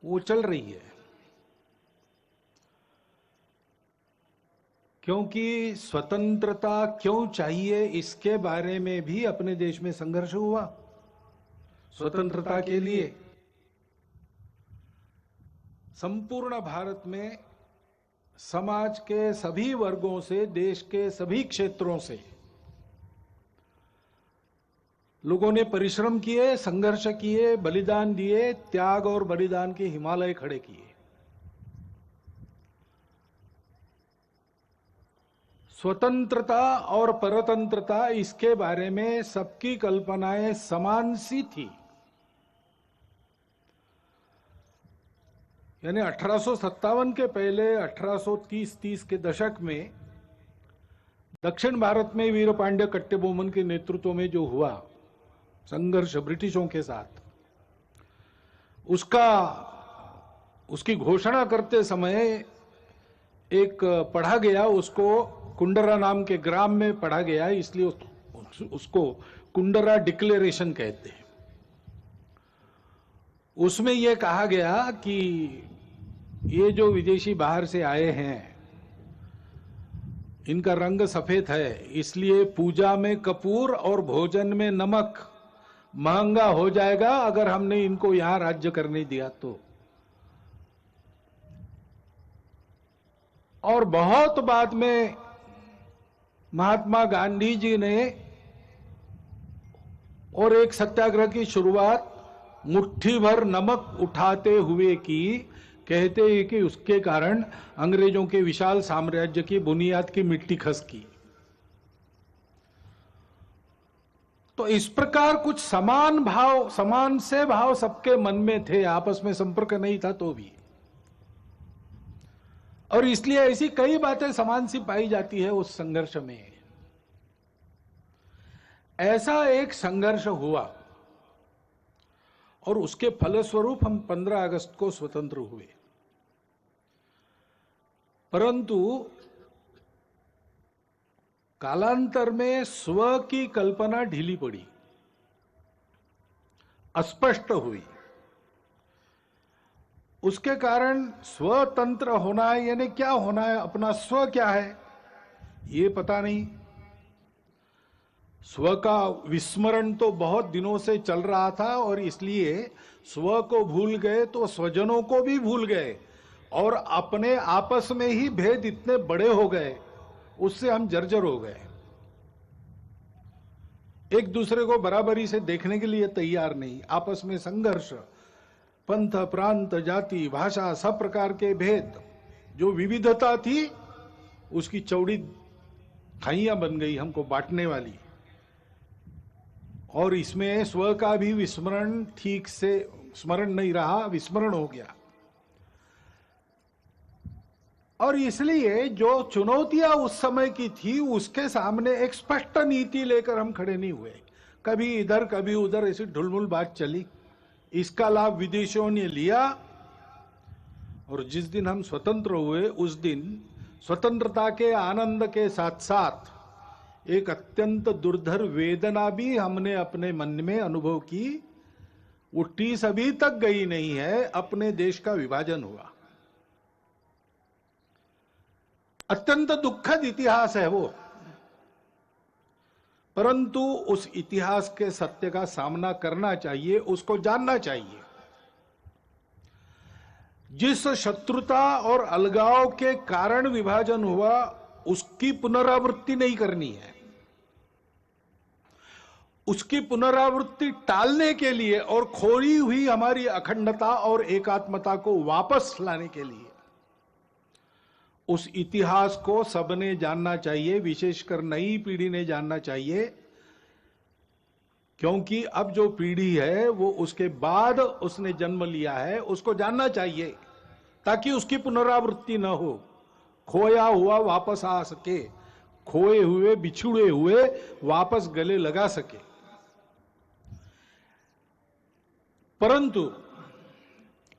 वो चल रही है, क्योंकि स्वतंत्रता क्यों चाहिए इसके बारे में भी अपने देश में संघर्ष हुआ। स्वतंत्रता के लिए संपूर्ण भारत में समाज के सभी वर्गों से, देश के सभी क्षेत्रों से लोगों ने परिश्रम किए, संघर्ष किए, बलिदान दिए, त्याग और बलिदान के हिमालय खड़े किए। स्वतंत्रता और परतंत्रता, इसके बारे में सबकी कल्पनाएं समान सी थी। यानी 1857 के पहले 1830 के दशक में दक्षिण भारत में वीरपांड्य कट्टबोमन के नेतृत्व में जो हुआ संघर्ष ब्रिटिशों के साथ, उसकी घोषणा करते समय एक पढ़ा गया, उसको कुंडरा नाम के ग्राम में पढ़ा गया, इसलिए उसको कुंडरा डिक्लेरेशन कहते हैं। उसमें यह कहा गया कि ये जो विदेशी बाहर से आए हैं, इनका रंग सफेद है, इसलिए पूजा में कपूर और भोजन में नमक महंगा हो जाएगा अगर हमने इनको यहां राज्य करने दिया तो। और बहुत बाद में महात्मा गांधी जी ने और एक सत्याग्रह की शुरुआत मुट्ठी भर नमक उठाते हुए की। कहते हैं कि उसके कारण अंग्रेजों के विशाल साम्राज्य की बुनियाद की मिट्टी खसकी। तो इस प्रकार कुछ समान से भाव सबके मन में थे, आपस में संपर्क नहीं था तो भी, और इसलिए ऐसी कई बातें समान सी पाई जाती है उस संघर्ष में। ऐसा एक संघर्ष हुआ और उसके फलस्वरूप हम 15 अगस्त को स्वतंत्र हुए। परंतु कालांतर में स्व की कल्पना ढीली पड़ी, अस्पष्ट हुई। उसके कारण स्वतंत्र होना है यानी क्या होना है, अपना स्व क्या है ये पता नहीं। स्व का विस्मरण तो बहुत दिनों से चल रहा था और इसलिए स्व को भूल गए तो स्वजनों को भी भूल गए, और अपने आपस में ही भेद इतने बड़े हो गए, उससे हम जर्जर हो गए। एक दूसरे को बराबरी से देखने के लिए तैयार नहीं, आपस में संघर्ष, पंथ, प्रांत, जाति, भाषा, सब प्रकार के भेद, जो विविधता थी उसकी चौड़ी खाइयां बन गई हमको बांटने वाली। और इसमें स्व का भी विस्मरण, ठीक से स्मरण नहीं रहा, विस्मरण हो गया। और इसलिए जो चुनौतियां उस समय की थी उसके सामने एक स्पष्ट नीति लेकर हम खड़े नहीं हुए। कभी इधर कभी उधर ऐसी ढुलमुल बात चली, इसका लाभ विदेशियों ने लिया। और जिस दिन हम स्वतंत्र हुए उस दिन स्वतंत्रता के आनंद के साथ साथ एक अत्यंत दुर्धर वेदना भी हमने अपने मन में अनुभव की। वो टीस अभी तक गई नहीं है, अपने देश का विभाजन हुआ। अत्यंत दुखद इतिहास है वो, परंतु उस इतिहास के सत्य का सामना करना चाहिए, उसको जानना चाहिए। जिस शत्रुता और अलगाव के कारण विभाजन हुआ उसकी पुनरावृत्ति नहीं करनी है। उसकी पुनरावृत्ति टालने के लिए और खोई हुई हमारी अखंडता और एकात्मता को वापस लाने के लिए उस इतिहास को सबने जानना चाहिए, विशेषकर नई पीढ़ी ने जानना चाहिए। क्योंकि अब जो पीढ़ी है वो उसके बाद उसने जन्म लिया है, उसको जानना चाहिए ताकि उसकी पुनरावृत्ति न हो, खोया हुआ वापस आ सके, खोए हुए बिछुड़े हुए वापस गले लगा सके। परंतु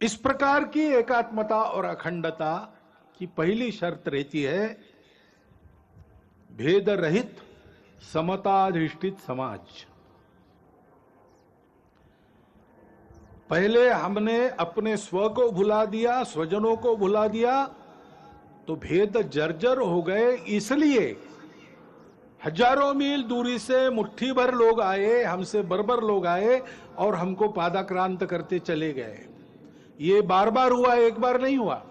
इस प्रकार की एकात्मता और अखंडता की पहली शर्त रहती है भेद रहित समताधिष्ठित समाज। पहले हमने अपने स्व को भुला दिया, स्वजनों को भुला दिया, तो भेद जर्जर हो गए। इसलिए हजारों मील दूरी से मुट्ठी भर लोग आए, हमसे बर्बर लोग आए और हमको पादाक्रांत करते चले गए। ये बार बार हुआ, एक बार नहीं हुआ।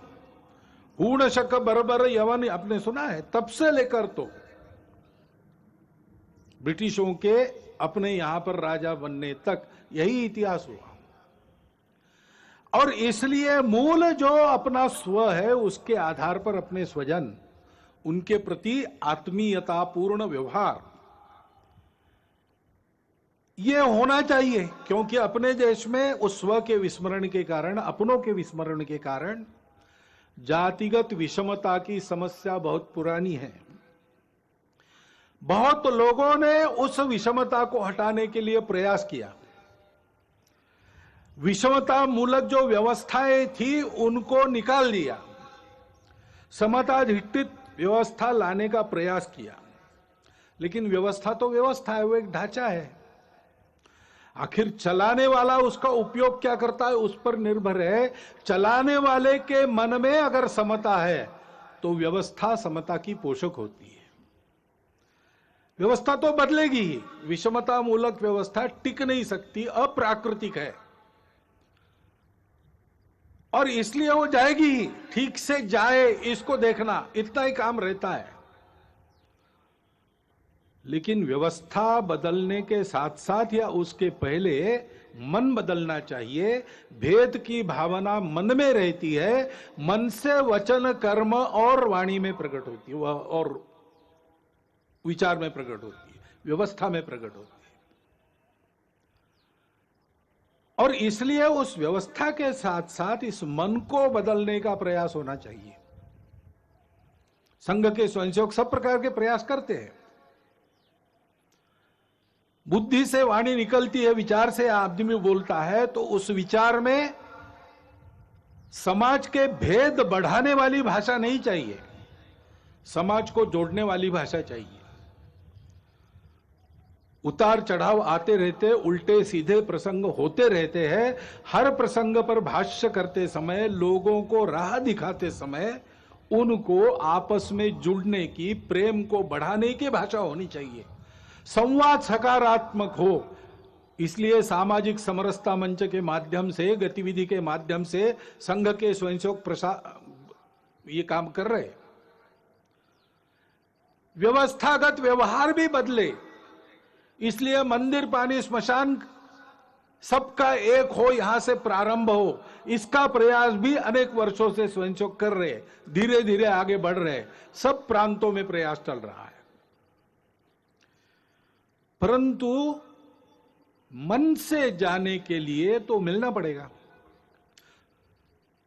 हूण शक बर्बर यवन आपने सुना है, तब से लेकर तो ब्रिटिशों के अपने यहां पर राजा बनने तक यही इतिहास हुआ। और इसलिए मूल जो अपना स्व है, उसके आधार पर अपने स्वजन, उनके प्रति आत्मीयतापूर्ण व्यवहार ये होना चाहिए। क्योंकि अपने देश में उस स्व के विस्मरण के कारण, अपनों के विस्मरण के कारण जातिगत विषमता की समस्या बहुत पुरानी है। बहुत लोगों ने उस विषमता को हटाने के लिए प्रयास किया। विषमता मूलक जो व्यवस्थाएं थी उनको निकाल दिया, समताधिष्ठित व्यवस्था लाने का प्रयास किया। लेकिन व्यवस्था तो व्यवस्था है, वो एक ढांचा है। आखिर चलाने वाला उसका उपयोग क्या करता है उस पर निर्भर है। चलाने वाले के मन में अगर समता है तो व्यवस्था समता की पोषक होती है। व्यवस्था तो बदलेगी ही, विषमता मूलक व्यवस्था टिक नहीं सकती, अप्राकृतिक है और इसलिए वो जाएगी ही। ठीक से जाए इसको देखना, इतना ही काम रहता है। लेकिन व्यवस्था बदलने के साथ साथ या उसके पहले मन बदलना चाहिए। भेद की भावना मन में रहती है, मन से वचन कर्म और वाणी में प्रकट होती है, और विचार में प्रकट होती है, व्यवस्था में प्रकट होती है। और इसलिए उस व्यवस्था के साथ साथ इस मन को बदलने का प्रयास होना चाहिए। संघ के स्वयंसेवक सब प्रकार के प्रयास करते हैं। बुद्धि से वाणी निकलती है, विचार से आदमी बोलता है, तो उस विचार में समाज के भेद बढ़ाने वाली भाषा नहीं चाहिए, समाज को जोड़ने वाली भाषा चाहिए। उतार चढ़ाव आते रहते, उल्टे सीधे प्रसंग होते रहते हैं। हर प्रसंग पर भाष्य करते समय, लोगों को राह दिखाते समय उनको आपस में जुड़ने की, प्रेम को बढ़ाने की भाषा होनी चाहिए। संवाद सकारात्मक हो। इसलिए सामाजिक समरसता मंच के माध्यम से, गतिविधि के माध्यम से संघ के स्वयंसेवक ये काम कर रहे। व्यवस्थागत व्यवहार भी बदले, इसलिए मंदिर पानी स्मशान सबका एक हो, यहां से प्रारंभ हो, इसका प्रयास भी अनेक वर्षों से स्वयंसेवक कर रहे, धीरे धीरे आगे बढ़ रहे। सब प्रांतों में प्रयास चल रहा है। परंतु मन से जाने के लिए तो मिलना पड़ेगा,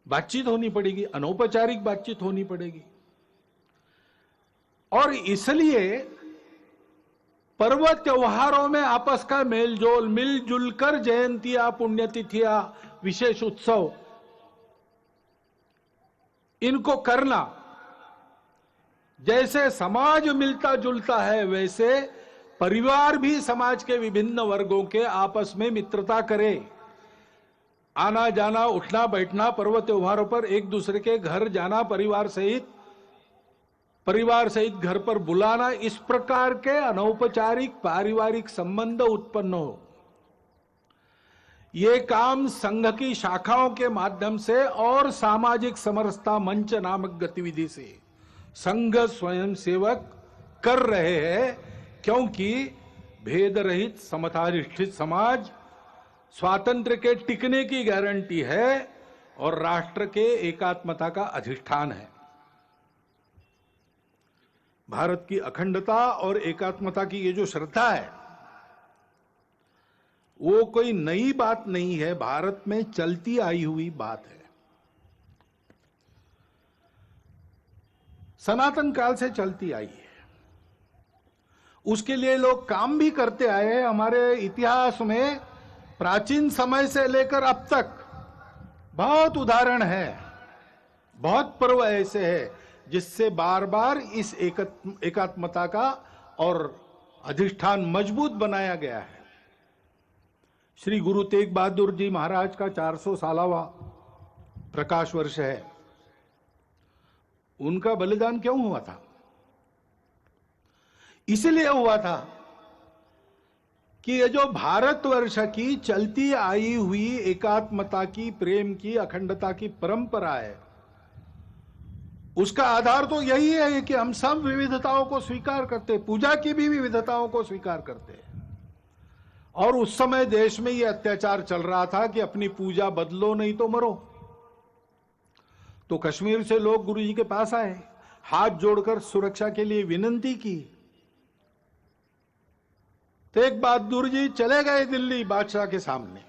बातचीत होनी पड़ेगी, अनौपचारिक बातचीत होनी पड़ेगी। और इसलिए पर्व त्योहारों में आपस का मेलजोल, मिलजुल कर जयंतियां, पुण्यतिथियां, विशेष उत्सव, इनको करना। जैसे समाज मिलता जुलता है, वैसे परिवार भी समाज के विभिन्न वर्गों के आपस में मित्रता करे। आना जाना, उठना बैठना, पर्व त्योहारों पर एक दूसरे के घर जाना, परिवार सहित घर पर बुलाना, इस प्रकार के अनौपचारिक पारिवारिक संबंध उत्पन्न हो। ये काम संघ की शाखाओं के माध्यम से और सामाजिक समरसता मंच नामक गतिविधि से संघ स्वयंसेवक कर रहे हैं। क्योंकि भेद रहित समताधिष्ठित समाज स्वातंत्र्य के टिकने की गारंटी है और राष्ट्र के एकात्मता का अधिष्ठान है। भारत की अखंडता और एकात्मता की ये जो श्रद्धा है, वो कोई नई बात नहीं है, भारत में चलती आई हुई बात है। सनातन काल से चलती आई है। उसके लिए लोग काम भी करते आए हैं। हमारे इतिहास में प्राचीन समय से लेकर अब तक बहुत उदाहरण है, बहुत पर्व ऐसे हैं जिससे बार बार इस एकात्मता का और अधिष्ठान मजबूत बनाया गया है। श्री गुरु तेग बहादुर जी महाराज का 400 सालावा प्रकाश वर्ष है। उनका बलिदान क्यों हुआ था? इसलिए हुआ था कि ये जो भारतवर्ष की चलती आई हुई एकात्मता की, प्रेम की, अखंडता की परंपरा है, उसका आधार तो यही है कि हम सब विविधताओं को स्वीकार करते, पूजा की भी विविधताओं को स्वीकार करते हैं। और उस समय देश में यह अत्याचार चल रहा था कि अपनी पूजा बदलो नहीं तो मरो। तो कश्मीर से लोग गुरु जी के पास आए, हाथ जोड़कर सुरक्षा के लिए विनती की। तेग बहादुर जी चले गए दिल्ली बादशाह के सामने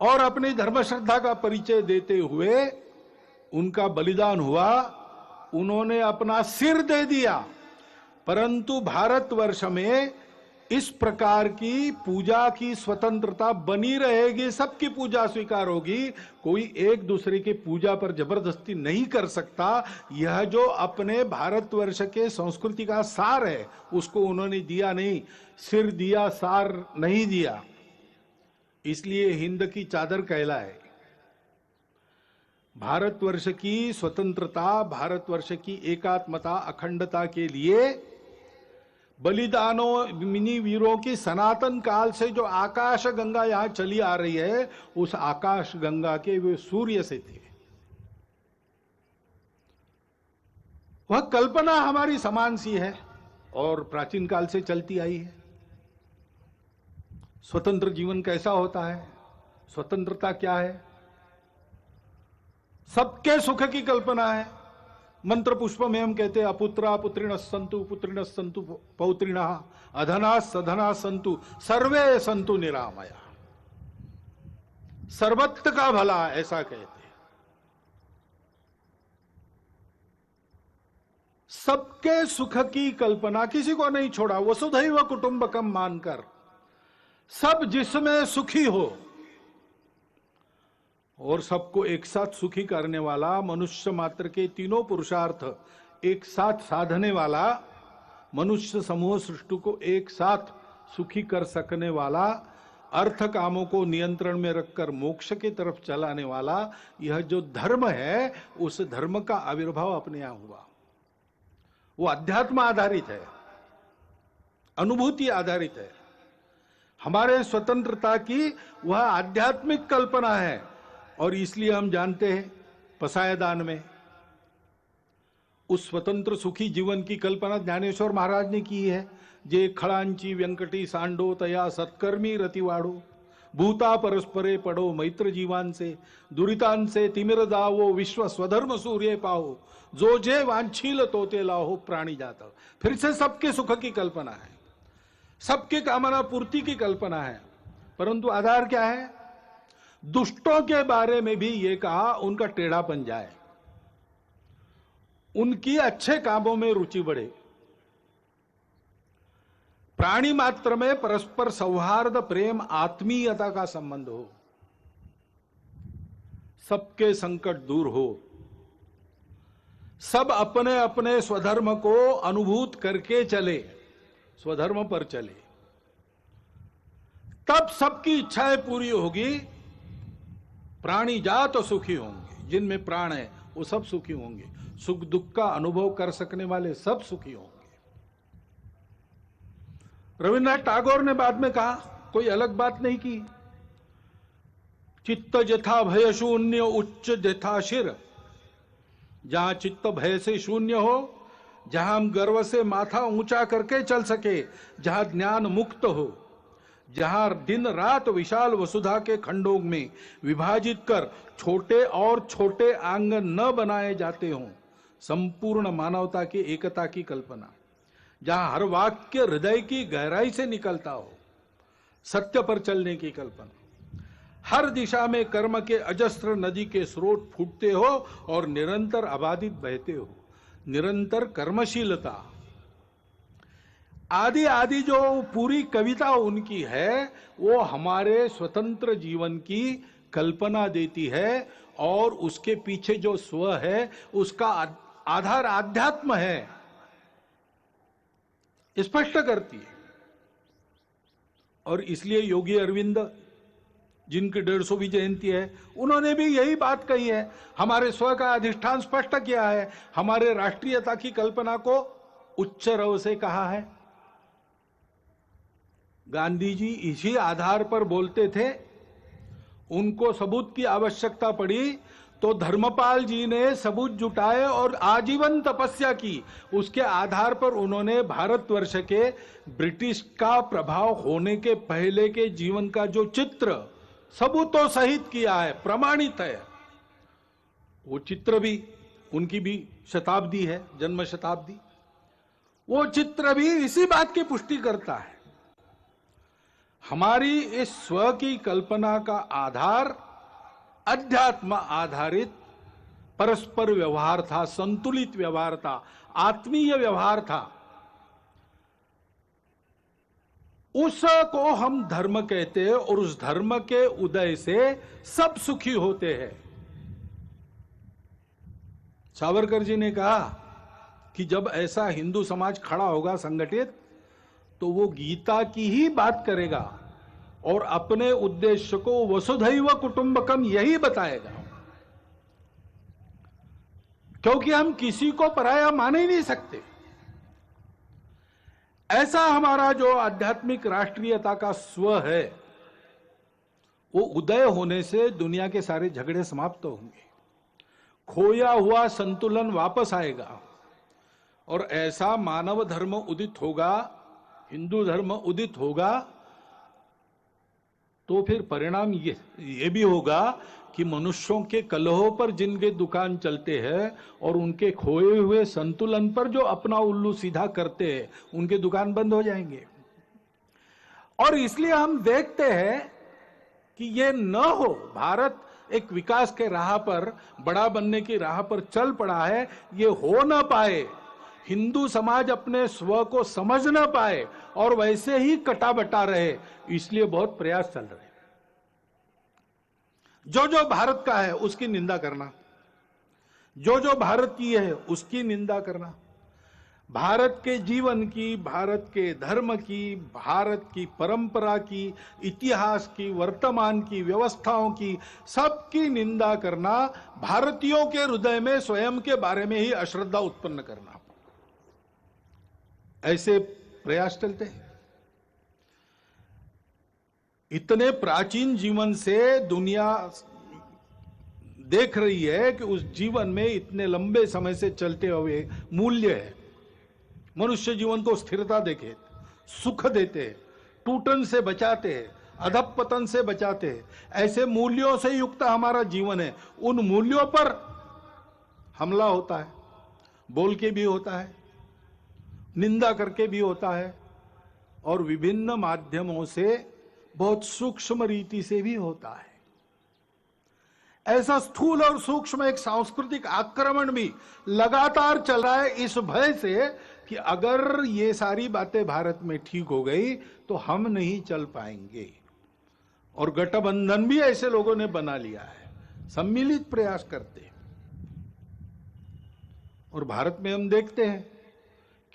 और अपनी धर्म श्रद्धा का परिचय देते हुए उनका बलिदान हुआ। उन्होंने अपना सिर दे दिया। परंतु भारतवर्ष में इस प्रकार की पूजा की स्वतंत्रता बनी रहेगी, सबकी पूजा स्वीकार होगी, कोई एक दूसरे की पूजा पर जबरदस्ती नहीं कर सकता। यह जो अपने भारतवर्ष के संस्कृति का सार है उसको उन्होंने दिया नहीं, सिर दिया, सार नहीं दिया। इसलिए हिंद की चादर कहलाए। भारतवर्ष की स्वतंत्रता, भारतवर्ष की एकात्मता, अखंडता के लिए बलिदानों, मिनी वीरों की सनातन काल से जो आकाश गंगा यहां चली आ रही है, उस आकाश गंगा के वे सूर्य से थे। वह कल्पना हमारी समान सी है और प्राचीन काल से चलती आई है। स्वतंत्र जीवन कैसा होता है, स्वतंत्रता क्या है? सबके सुख की कल्पना है। मंत्र पुष्प में हम कहते हैं अपुत्रा पुत्रिण संतु पौत्रिण अधना सधना संतु सर्वे संतु निरामया। सर्वत्र का भला, ऐसा कहते हैं। सबके सुख की कल्पना, किसी को नहीं छोड़ा, वसुधैव कुटुंबकम मानकर सब जिसमें सुखी हो और सबको एक साथ सुखी करने वाला, मनुष्य मात्र के तीनों पुरुषार्थ एक साथ साधने वाला, मनुष्य समूह सृष्टि को एक साथ सुखी कर सकने वाला, अर्थ कामों को नियंत्रण में रखकर मोक्ष की तरफ चलाने वाला, यह जो धर्म है उस धर्म का आविर्भाव अपने यहां हुआ। वो अध्यात्म आधारित है, अनुभूति आधारित है। हमारे स्वतंत्रता की वह आध्यात्मिक कल्पना है। और इसलिए हम जानते हैं पसायदान में उस स्वतंत्र सुखी जीवन की कल्पना ज्ञानेश्वर महाराज ने की है। जे खड़ांची व्यंकटी सांडो तया सत्कर्मी रतिवाड़ो, भूता परस्परे पड़ो मैत्र जीवान से, दुरितान से तिमिर दावो विश्व स्वधर्म सूर्य पाओ, जो जे वांछील तोते लाहो प्राणी जाता। फिर से सबके सुख की कल्पना है, सबके कामना पूर्ति की कल्पना है। परंतु आधार क्या है? दुष्टों के बारे में भी ये कहा उनका टेढ़ापन जाए, उनकी अच्छे कामों में रुचि बढ़े, प्राणी मात्र में परस्पर सौहार्द, प्रेम, आत्मीयता का संबंध हो, सबके संकट दूर हो, सब अपने अपने स्वधर्म को अनुभूत करके चले, स्वधर्म पर चले, तब सबकी इच्छाएं पूरी होगी। प्राणी जात तो सुखी होंगे, जिनमें प्राण है वो सब सुखी होंगे, सुख दुख का अनुभव कर सकने वाले सब सुखी होंगे। रविन्द्रनाथ टैगोर ने बाद में कहा, कोई अलग बात नहीं की, चित्त जथा भय शून्य उच्च जथा शिर। जहां चित्त भय से शून्य हो, जहां हम गर्व से माथा ऊंचा करके चल सके, जहां ज्ञान मुक्त हो, जहां दिन रात विशाल वसुधा के खंडों में विभाजित कर छोटे और छोटे आंगन न बनाए जाते हों, संपूर्ण मानवता की एकता की कल्पना, जहां हर वाक्य हृदय की गहराई से निकलता हो, सत्य पर चलने की कल्पना, हर दिशा में कर्म के अजस्त्र नदी के स्रोत फूटते हो और निरंतर अबाधित बहते हो, निरंतर कर्मशीलता, आदि आदि जो पूरी कविता उनकी है वो हमारे स्वतंत्र जीवन की कल्पना देती है। और उसके पीछे जो स्व है उसका आधार आध्यात्म है, स्पष्ट करती है। और इसलिए योगी अरविंद, जिनकी 150वीं जयंती है, उन्होंने भी यही बात कही है। हमारे स्व का अधिष्ठान स्पष्ट किया है, हमारे राष्ट्रीयता की कल्पना को उच्च रव से कहा है। गांधी जी इसी आधार पर बोलते थे। उनको सबूत की आवश्यकता पड़ी तो धर्मपाल जी ने सबूत जुटाए और आजीवन तपस्या की। उसके आधार पर उन्होंने भारतवर्ष के ब्रिटिश का प्रभाव होने के पहले के जीवन का जो चित्र सबूतों सहित किया है, प्रमाणित है। वो चित्र भी, उनकी भी शताब्दी है, जन्म शताब्दी, वो चित्र भी इसी बात की पुष्टि करता है। हमारी इस स्व की कल्पना का आधार अध्यात्म आधारित परस्पर व्यवहार था, संतुलित व्यवहार था, आत्मीय व्यवहार था। उसको हम धर्म कहते हैं और उस धर्म के उदय से सब सुखी होते हैं। सावरकर जी ने कहा कि जब ऐसा हिंदू समाज खड़ा होगा संगठित, तो वो गीता की ही बात करेगा और अपने उद्देश्य को वसुधैव कुटुंबकम यही बताएगा, क्योंकि हम किसी को पराया मान ही नहीं सकते। ऐसा हमारा जो आध्यात्मिक राष्ट्रीयता का स्व है, वो उदय होने से दुनिया के सारे झगड़े समाप्त होंगे, खोया हुआ संतुलन वापस आएगा और ऐसा मानव धर्म उदित होगा, हिंदू धर्म उदित होगा। तो फिर परिणाम ये भी होगा कि मनुष्यों के कलहों पर जिनके दुकान चलते हैं और उनके खोए हुए संतुलन पर जो अपना उल्लू सीधा करते हैं, उनके दुकान बंद हो जाएंगे। और इसलिए हम देखते हैं कि ये न हो, भारत एक विकास के राह पर, बड़ा बनने की राह पर चल पड़ा है, ये हो ना पाए, हिंदू समाज अपने स्व को समझ ना पाए और वैसे ही कटा बटा रहे, इसलिए बहुत प्रयास चल रहे। जो जो भारत का है उसकी निंदा करना, जो जो भारत की है उसकी निंदा करना, भारत के जीवन की, भारत के धर्म की, भारत की परंपरा की, इतिहास की, वर्तमान की, व्यवस्थाओं की, सबकी निंदा करना, भारतीयों के हृदय में स्वयं के बारे में ही अश्रद्धा उत्पन्न करना, ऐसे प्रयास चलते हैं। इतने प्राचीन जीवन से दुनिया देख रही है कि उस जीवन में इतने लंबे समय से चलते हुए मूल्य है। मनुष्य जीवन को स्थिरता देखे, सुख देते हैं, टूटन से बचाते हैं, अधपतन से बचाते हैं। ऐसे मूल्यों से युक्त हमारा जीवन है। उन मूल्यों पर हमला होता है, बोल के भी होता है, निंदा करके भी होता है और विभिन्न माध्यमों से बहुत सूक्ष्म रीति से भी होता है। ऐसा स्थूल और सूक्ष्म एक सांस्कृतिक आक्रमण भी लगातार चल रहा है, इस भय से कि अगर ये सारी बातें भारत में ठीक हो गई तो हम नहीं चल पाएंगे। और गठबंधन भी ऐसे लोगों ने बना लिया है, सम्मिलित प्रयास करते हैं। और भारत में हम देखते हैं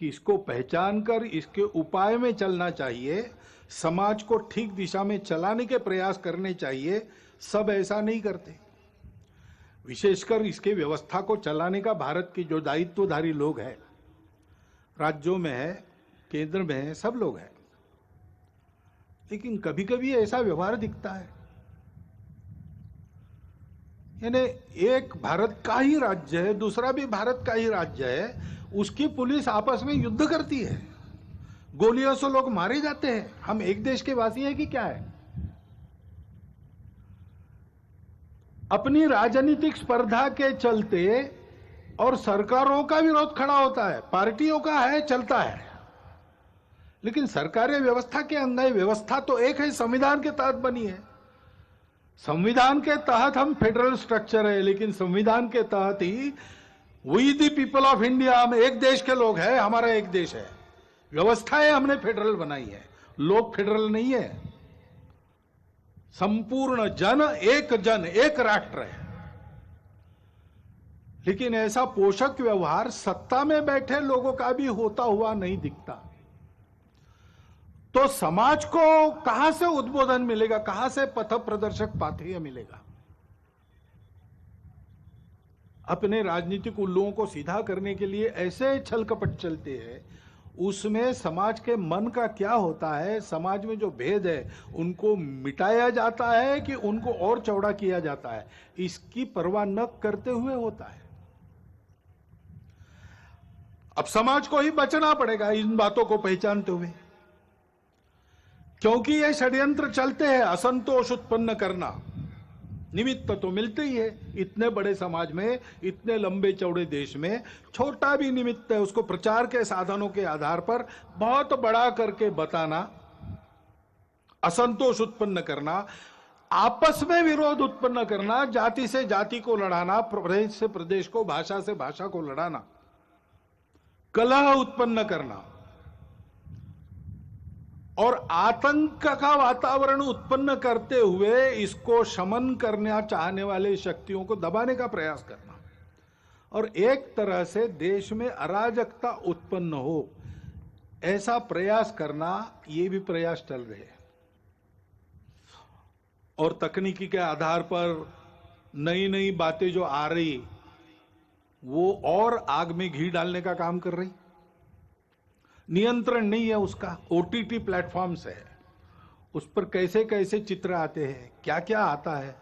कि इसको पहचान कर इसके उपाय में चलना चाहिए, समाज को ठीक दिशा में चलाने के प्रयास करने चाहिए। सब ऐसा नहीं करते। विशेषकर इसके व्यवस्था को चलाने का भारत के जो दायित्वधारी लोग हैं, राज्यों में है, केंद्र में है, सब लोग हैं, लेकिन कभी कभी ऐसा व्यवहार दिखता है, यानी एक भारत का ही राज्य है, दूसरा भी भारत का ही राज्य है, उसकी पुलिस आपस में युद्ध करती है, गोलियों से लोग मारे जाते हैं। हम एक देश के वासी हैं कि क्या है? अपनी राजनीतिक स्पर्धा के चलते और सरकारों का विरोध खड़ा होता है, पार्टियों का है, चलता है, लेकिन सरकारी व्यवस्था के अंदर व्यवस्था तो एक है, संविधान के तहत बनी है। संविधान के तहत हम फेडरल स्ट्रक्चर है, लेकिन संविधान के तहत ही we the people of India, हम एक देश के लोग हैं, हमारा एक देश है, व्यवस्थाएं हमने फेडरल बनाई है, लोग फेडरल नहीं है। संपूर्ण जन एक राष्ट्र है। लेकिन ऐसा पोषक व्यवहार सत्ता में बैठे लोगों का भी होता हुआ नहीं दिखता। तो समाज को कहां से उद्बोधन मिलेगा, कहां से पथ प्रदर्शक पाथेय मिलेगा? अपने राजनीतिक उल्लुओं को सीधा करने के लिए ऐसे छल कपट चलते हैं, उसमें समाज के मन का क्या होता है, समाज में जो भेद है उनको मिटाया जाता है कि उनको और चौड़ा किया जाता है, इसकी परवाह न करते हुए होता है। अब समाज को ही बचना पड़ेगा इन बातों को पहचानते हुए, क्योंकि ये षड्यंत्र चलते हैं असंतोष उत्पन्न करना। निमित्त तो मिलते ही है, इतने बड़े समाज में, इतने लंबे चौड़े देश में छोटा भी निमित्त है, उसको प्रचार के साधनों के आधार पर बहुत बड़ा करके बताना, असंतोष उत्पन्न करना, आपस में विरोध उत्पन्न करना, जाति से जाति को लड़ाना, प्रदेश से प्रदेश को, भाषा से भाषा को लड़ाना, कलह उत्पन्न करना और आतंक का वातावरण उत्पन्न करते हुए इसको शमन करना चाहने वाले शक्तियों को दबाने का प्रयास करना और एक तरह से देश में अराजकता उत्पन्न हो, ऐसा प्रयास करना, ये भी प्रयास चल रहे हैं। और तकनीकी के आधार पर नई नई बातें जो आ रही, वो और आग में घी डालने का काम कर रही। नियंत्रण नहीं है उसका, ओटीटी प्लेटफॉर्म्स है, उस पर कैसे कैसे चित्र आते हैं, क्या क्या आता है।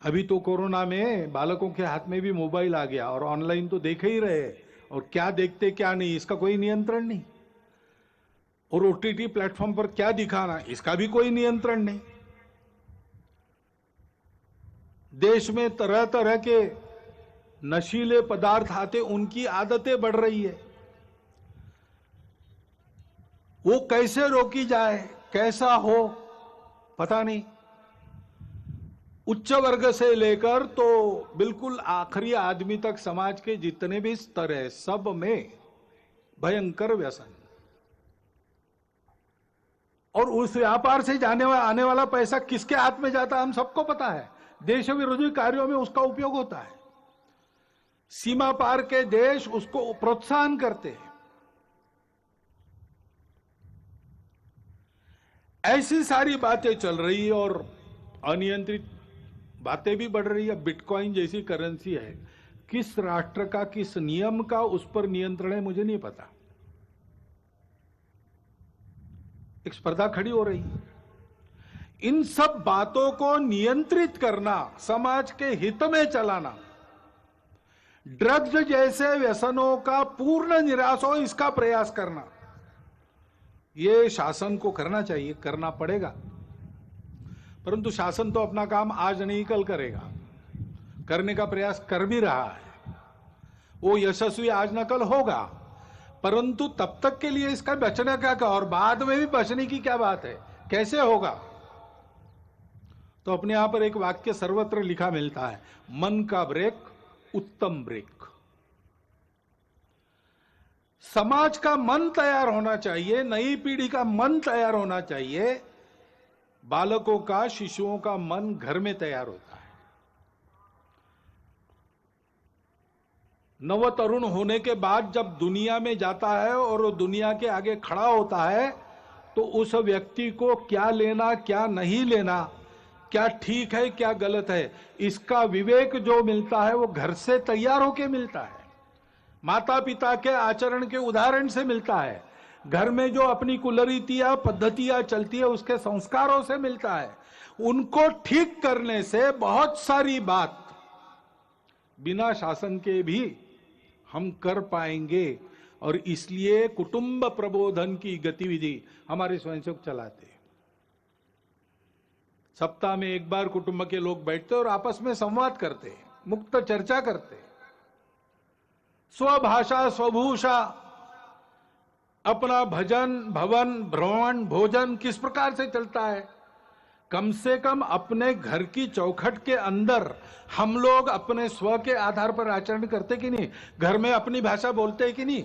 अभी तो कोरोना में बालकों के हाथ में भी मोबाइल आ गया और ऑनलाइन तो देख ही रहे, और क्या देखते क्या नहीं इसका कोई नियंत्रण नहीं। और ओटीटी प्लेटफॉर्म पर क्या दिखाना, इसका भी कोई नियंत्रण नहीं। देश में तरह तरह के नशीले पदार्थ आते, उनकी आदतें बढ़ रही है, वो कैसे रोकी जाए, कैसा हो, पता नहीं। उच्च वर्ग से लेकर तो बिल्कुल आखिरी आदमी तक समाज के जितने भी स्तर है, सब में भयंकर व्यसन। और उस व्यापार से आने वाला पैसा किसके हाथ में जाता है हम सबको पता है। देश विरोधी कार्यों में उसका उपयोग होता है। सीमा पार के देश उसको प्रोत्साहन करते हैं। ऐसी सारी बातें चल रही है और अनियंत्रित बातें भी बढ़ रही है। बिटकॉइन जैसी करेंसी है, किस राष्ट्र का, किस नियम का उस पर नियंत्रण है मुझे नहीं पता। एक स्पर्धा खड़ी हो रही है। इन सब बातों को नियंत्रित करना, समाज के हित में चलाना, ड्रग्स जैसे व्यसनों का पूर्ण निराश हो इसका प्रयास करना, ये शासन को करना चाहिए, करना पड़ेगा। परंतु शासन तो अपना काम आज नहीं कल करेगा, करने का प्रयास कर भी रहा है, वो यशस्वी आज न कल होगा। परंतु तब तक के लिए इसका बचने का और बाद में भी बचने की क्या बात है, कैसे होगा? तो अपने यहां पर एक वाक्य सर्वत्र लिखा मिलता है, मन का ब्रेक उत्तम ब्रेक। समाज का मन तैयार होना चाहिए, नई पीढ़ी का मन तैयार होना चाहिए। बालकों का, शिशुओं का मन घर में तैयार होता है। नव तरुण होने के बाद जब दुनिया में जाता है और वो दुनिया के आगे खड़ा होता है, तो उस व्यक्ति को क्या लेना, क्या नहीं लेना, क्या ठीक है, क्या गलत है, इसका विवेक जो मिलता है वो घर से तैयार होके मिलता है, माता पिता के आचरण के उदाहरण से मिलता है, घर में जो अपनी कुलरीतियां पद्धतियां चलती है उसके संस्कारों से मिलता है। उनको ठीक करने से बहुत सारी बात बिना शासन के भी हम कर पाएंगे। और इसलिए कुटुंब प्रबोधन की गतिविधि हमारे स्वयंसेवक चलाते हैं। सप्ताह में एक बार कुटुंब के लोग बैठते और आपस में संवाद करते हैं, मुक्त चर्चा करते हैं। स्वभाषा स्वभूषा, अपना भजन भवन भ्रमण भोजन किस प्रकार से चलता है, कम से कम अपने घर की चौखट के अंदर हम लोग अपने स्व के आधार पर आचरण करते कि नहीं, घर में अपनी भाषा बोलते हैं कि नहीं,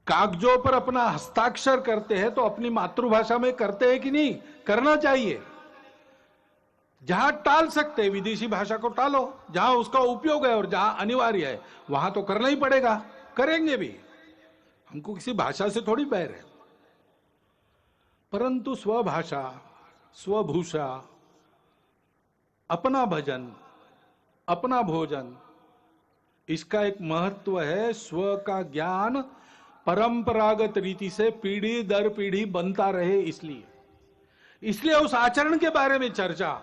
कागजों पर अपना हस्ताक्षर करते हैं तो अपनी मातृभाषा में करते हैं कि नहीं, करना चाहिए। जहां टाल सकते हैं विदेशी भाषा को टालो, जहां उसका उपयोग है और जहां अनिवार्य है वहां तो करना ही पड़ेगा, करेंगे भी। हमको किसी भाषा से थोड़ी बैर है। परंतु स्वभाषा, स्वभूषा, अपना भजन, अपना भोजन, इसका एक महत्व है। स्व का ज्ञान परंपरागत रीति से पीढ़ी दर पीढ़ी बनता रहे, इसलिए उस आचरण के बारे में चर्चा।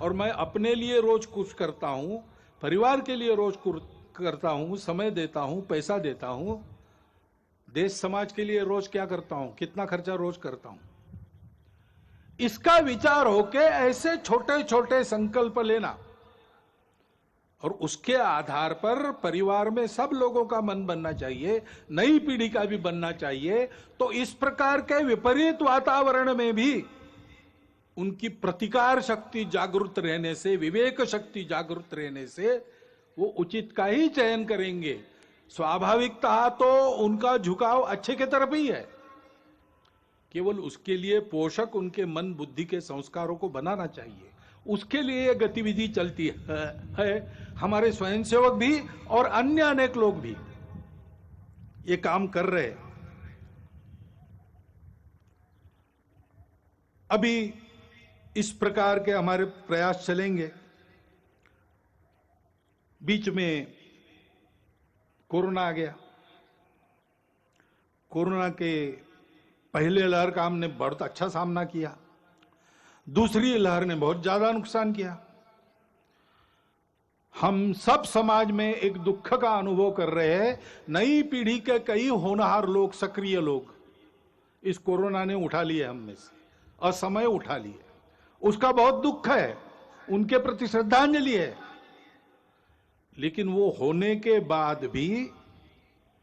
और मैं अपने लिए रोज कुछ करता हूं, परिवार के लिए रोज करता हूं, समय देता हूं, पैसा देता हूं, देश समाज के लिए रोज क्या करता हूं, कितना खर्चा रोज करता हूं, इसका विचार होके ऐसे छोटे छोटे संकल्प लेना और उसके आधार पर परिवार में सब लोगों का मन बनना चाहिए, नई पीढ़ी का भी बनना चाहिए। तो इस प्रकार के विपरीत वातावरण में भी उनकी प्रतिकार शक्ति जागृत रहने से, विवेक शक्ति जागृत रहने से वो उचित का ही चयन करेंगे। स्वाभाविकता तो उनका झुकाव अच्छे के तरफ ही है, केवल उसके लिए पोषक उनके मन बुद्धि के संस्कारों को बनाना चाहिए। उसके लिए गतिविधि चलती है। हमारे स्वयंसेवक भी और अन्य अनेक लोग भी ये काम कर रहे हैं। अभी इस प्रकार के हमारे प्रयास चलेंगे। बीच में कोरोना आ गया। कोरोना के पहले लहर का हमने बहुत अच्छा सामना किया, दूसरी लहर ने बहुत ज्यादा नुकसान किया। हम सब समाज में एक दुख का अनुभव कर रहे हैं। नई पीढ़ी के कई होनहार लोग, सक्रिय लोग इस कोरोना ने उठा लिए हम में से, असमय उठा लिए। उसका बहुत दुख है, उनके प्रति श्रद्धांजलि है। लेकिन वो होने के बाद भी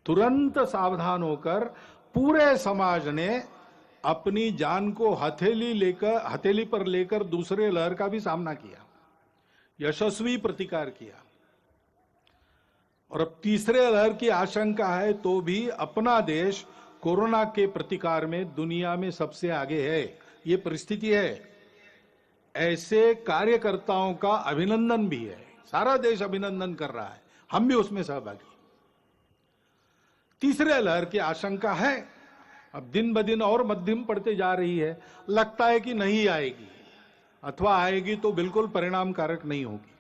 तुरंत सावधान होकर पूरे समाज ने अपनी जान को हथेली पर लेकर दूसरे लहर का भी सामना किया, यशस्वी प्रतिकार किया। और अब तीसरे लहर की आशंका है तो भी अपना देश कोरोना के प्रतिकार में दुनिया में सबसे आगे है। ये परिस्थिति है। ऐसे कार्यकर्ताओं का अभिनंदन भी है, सारा देश अभिनंदन कर रहा है, हम भी उसमें सहभागी। तीसरे लहर की आशंका है, अब दिन ब दिन और मध्यम पड़ते जा रही है। लगता है कि नहीं आएगी, अथवा आएगी तो बिल्कुल परिणामकारक नहीं होगी।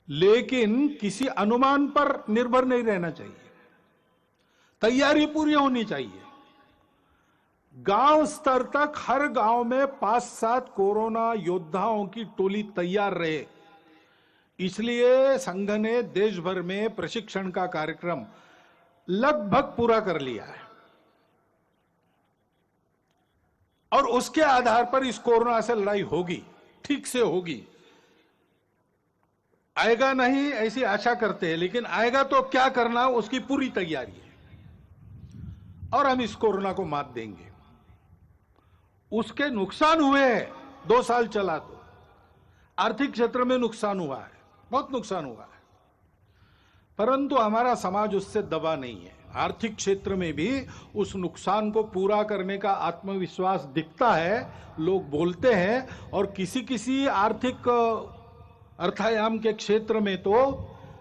लेकिन किसी अनुमान पर निर्भर नहीं रहना चाहिए, तैयारी पूरी होनी चाहिए। गांव स्तर तक हर गांव में 5-7 कोरोना योद्धाओं की टोली तैयार रहे। इसलिए संघ ने देश भर में प्रशिक्षण का कार्यक्रम लगभग पूरा कर लिया है और उसके आधार पर इस कोरोना से लड़ाई होगी, ठीक से होगी। आएगा नहीं ऐसी आशा करते हैं, लेकिन आएगा तो क्या करना उसकी पूरी तैयारी है और हम इस कोरोना को मात देंगे। उसके नुकसान हुए हैं, 2 साल चला तो आर्थिक क्षेत्र में नुकसान हुआ है, बहुत नुकसान हुआ है, परंतु हमारा समाज उससे दबा नहीं है। आर्थिक क्षेत्र में भी उस नुकसान को पूरा करने का आत्मविश्वास दिखता है, लोग बोलते हैं। और किसी किसी आर्थिक अर्थायाम के क्षेत्र में तो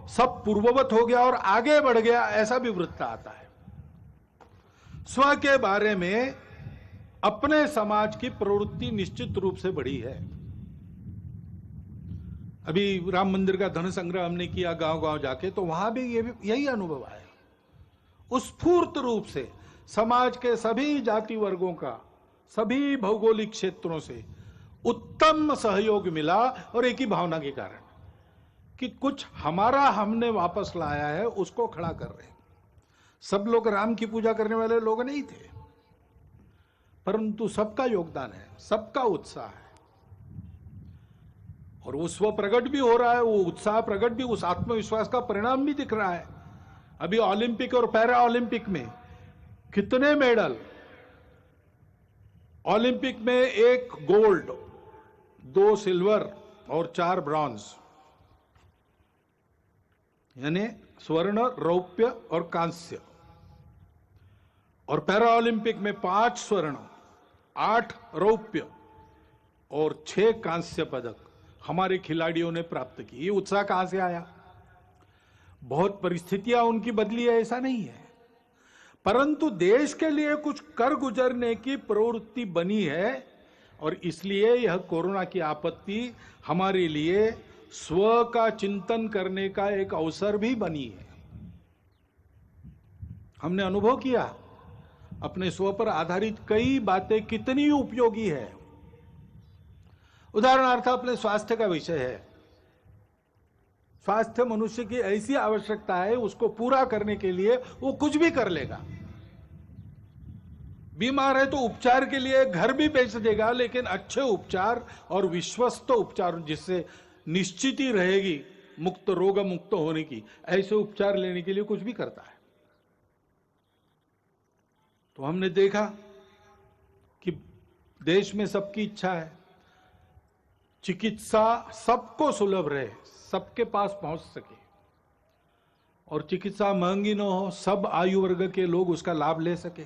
सब पूर्ववत हो गया और आगे बढ़ गया, ऐसा भी वृत्त आता है। स्व के बारे में अपने समाज की प्रवृत्ति निश्चित रूप से बढ़ी है। अभी राम मंदिर का धन संग्रह हमने किया गांव गांव जाके, तो वहां भी यही अनुभव आया। स्फूर्त रूप से समाज के सभी जाति वर्गों का, सभी भौगोलिक क्षेत्रों से उत्तम सहयोग मिला और एक ही भावना के कारण कि कुछ हमारा हमने वापस लाया है, उसको खड़ा कर रहे हैं। सब लोग राम की पूजा करने वाले लोग नहीं थे, परंतु सबका योगदान है, सबका उत्साह है और वो स्व प्रकट भी हो रहा है, वो उत्साह प्रकट भी, उस आत्मविश्वास का परिणाम भी दिख रहा है। अभी ओलंपिक और पैरा ओलंपिक में कितने मेडल, ओलंपिक में 1 गोल्ड, 2 सिल्वर और 4 ब्रॉन्ज, यानी स्वर्ण, रौप्य और कांस्य। और पैरा ओलंपिक में 5 स्वर्ण, 8 रौप्य और 6 कांस्य पदक हमारे खिलाड़ियों ने प्राप्त की। ये उत्साह कहां से आया? बहुत परिस्थितियां उनकी बदली है ऐसा नहीं है, परंतु देश के लिए कुछ कर गुजरने की प्रवृत्ति बनी है और इसलिए यह कोरोना की आपत्ति हमारे लिए स्व का चिंतन करने का एक अवसर भी बनी है। हमने अनुभव किया अपने स्व पर आधारित कई बातें कितनी उपयोगी है। उदाहरणार्थ अपने स्वास्थ्य का विषय है। स्वास्थ्य मनुष्य की ऐसी आवश्यकता है, उसको पूरा करने के लिए वो कुछ भी कर लेगा। बीमार है तो उपचार के लिए घर भी बेच देगा, लेकिन अच्छे उपचार और विश्वस्त उपचार जिससे निश्चित ही रहेगी मुक्त रोग मुक्त होने की, ऐसे उपचार लेने के लिए कुछ भी करता है। तो हमने देखा कि देश में सबकी इच्छा है चिकित्सा सबको सुलभ रहे, सबके पास पहुंच सके और चिकित्सा महंगी न हो, सब आयु वर्ग के लोग उसका लाभ ले सके।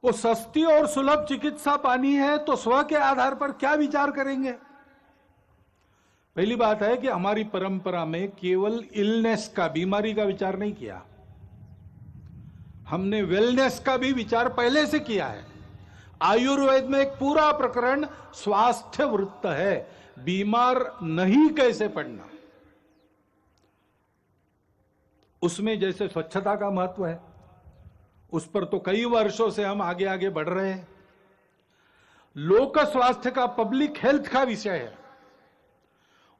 वो सस्ती और सुलभ चिकित्सा पानी है तो स्व के आधार पर क्या विचार करेंगे? पहली बात है कि हमारी परंपरा में केवल इलनेस का, बीमारी का विचार नहीं किया, हमने वेलनेस का भी विचार पहले से किया है। आयुर्वेद में एक पूरा प्रकरण स्वास्थ्य वृत्त है, बीमार नहीं कैसे पड़ना। उसमें जैसे स्वच्छता का महत्व है, उस पर तो कई वर्षों से हम आगे आगे बढ़ रहे हैं। लोक स्वास्थ्य का, पब्लिक हेल्थ का विषय है,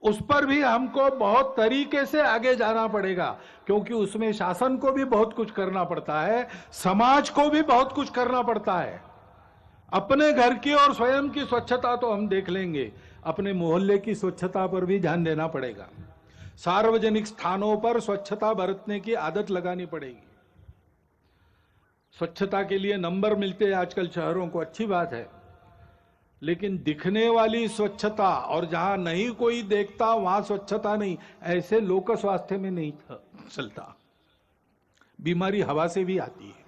उस पर भी हमको बहुत तरीके से आगे जाना पड़ेगा, क्योंकि उसमें शासन को भी बहुत कुछ करना पड़ता है, समाज को भी बहुत कुछ करना पड़ता है। अपने घर की और स्वयं की स्वच्छता तो हम देख लेंगे, अपने मोहल्ले की स्वच्छता पर भी ध्यान देना पड़ेगा। सार्वजनिक स्थानों पर स्वच्छता बरतने की आदत लगानी पड़ेगी। स्वच्छता के लिए नंबर मिलते हैं आजकल शहरों को, अच्छी बात है, लेकिन दिखने वाली स्वच्छता और जहां नहीं कोई देखता वहां स्वच्छता नहीं, ऐसे लोक स्वास्थ्य में नहीं चलता। बीमारी हवा से भी आती है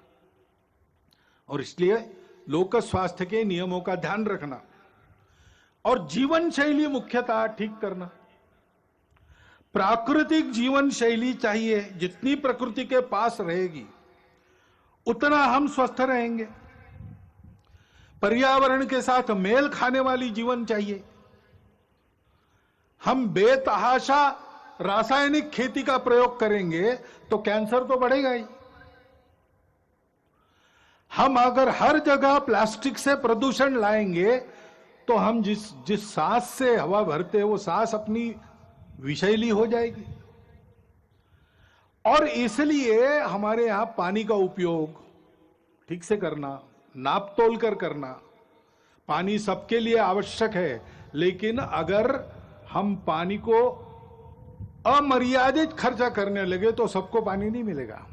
और इसलिए लोक स्वास्थ्य के नियमों का ध्यान रखना और जीवन शैली मुख्यतः ठीक करना। प्राकृतिक जीवन शैली चाहिए, जितनी प्रकृति के पास रहेगी उतना हम स्वस्थ रहेंगे। पर्यावरण के साथ मेल खाने वाली जीवन चाहिए। हम बेतहाशा रासायनिक खेती का प्रयोग करेंगे तो कैंसर तो बढ़ेगा ही। हम अगर हर जगह प्लास्टिक से प्रदूषण लाएंगे तो हम जिस सांस से हवा भरते हैं वो सांस अपनी विषैली हो जाएगी। और इसलिए हमारे यहां पानी का उपयोग ठीक से करना, नाप तोल कर करना। पानी सबके लिए आवश्यक है, लेकिन अगर हम पानी को अमर्यादित खर्चा करने लगे तो सबको पानी नहीं मिलेगा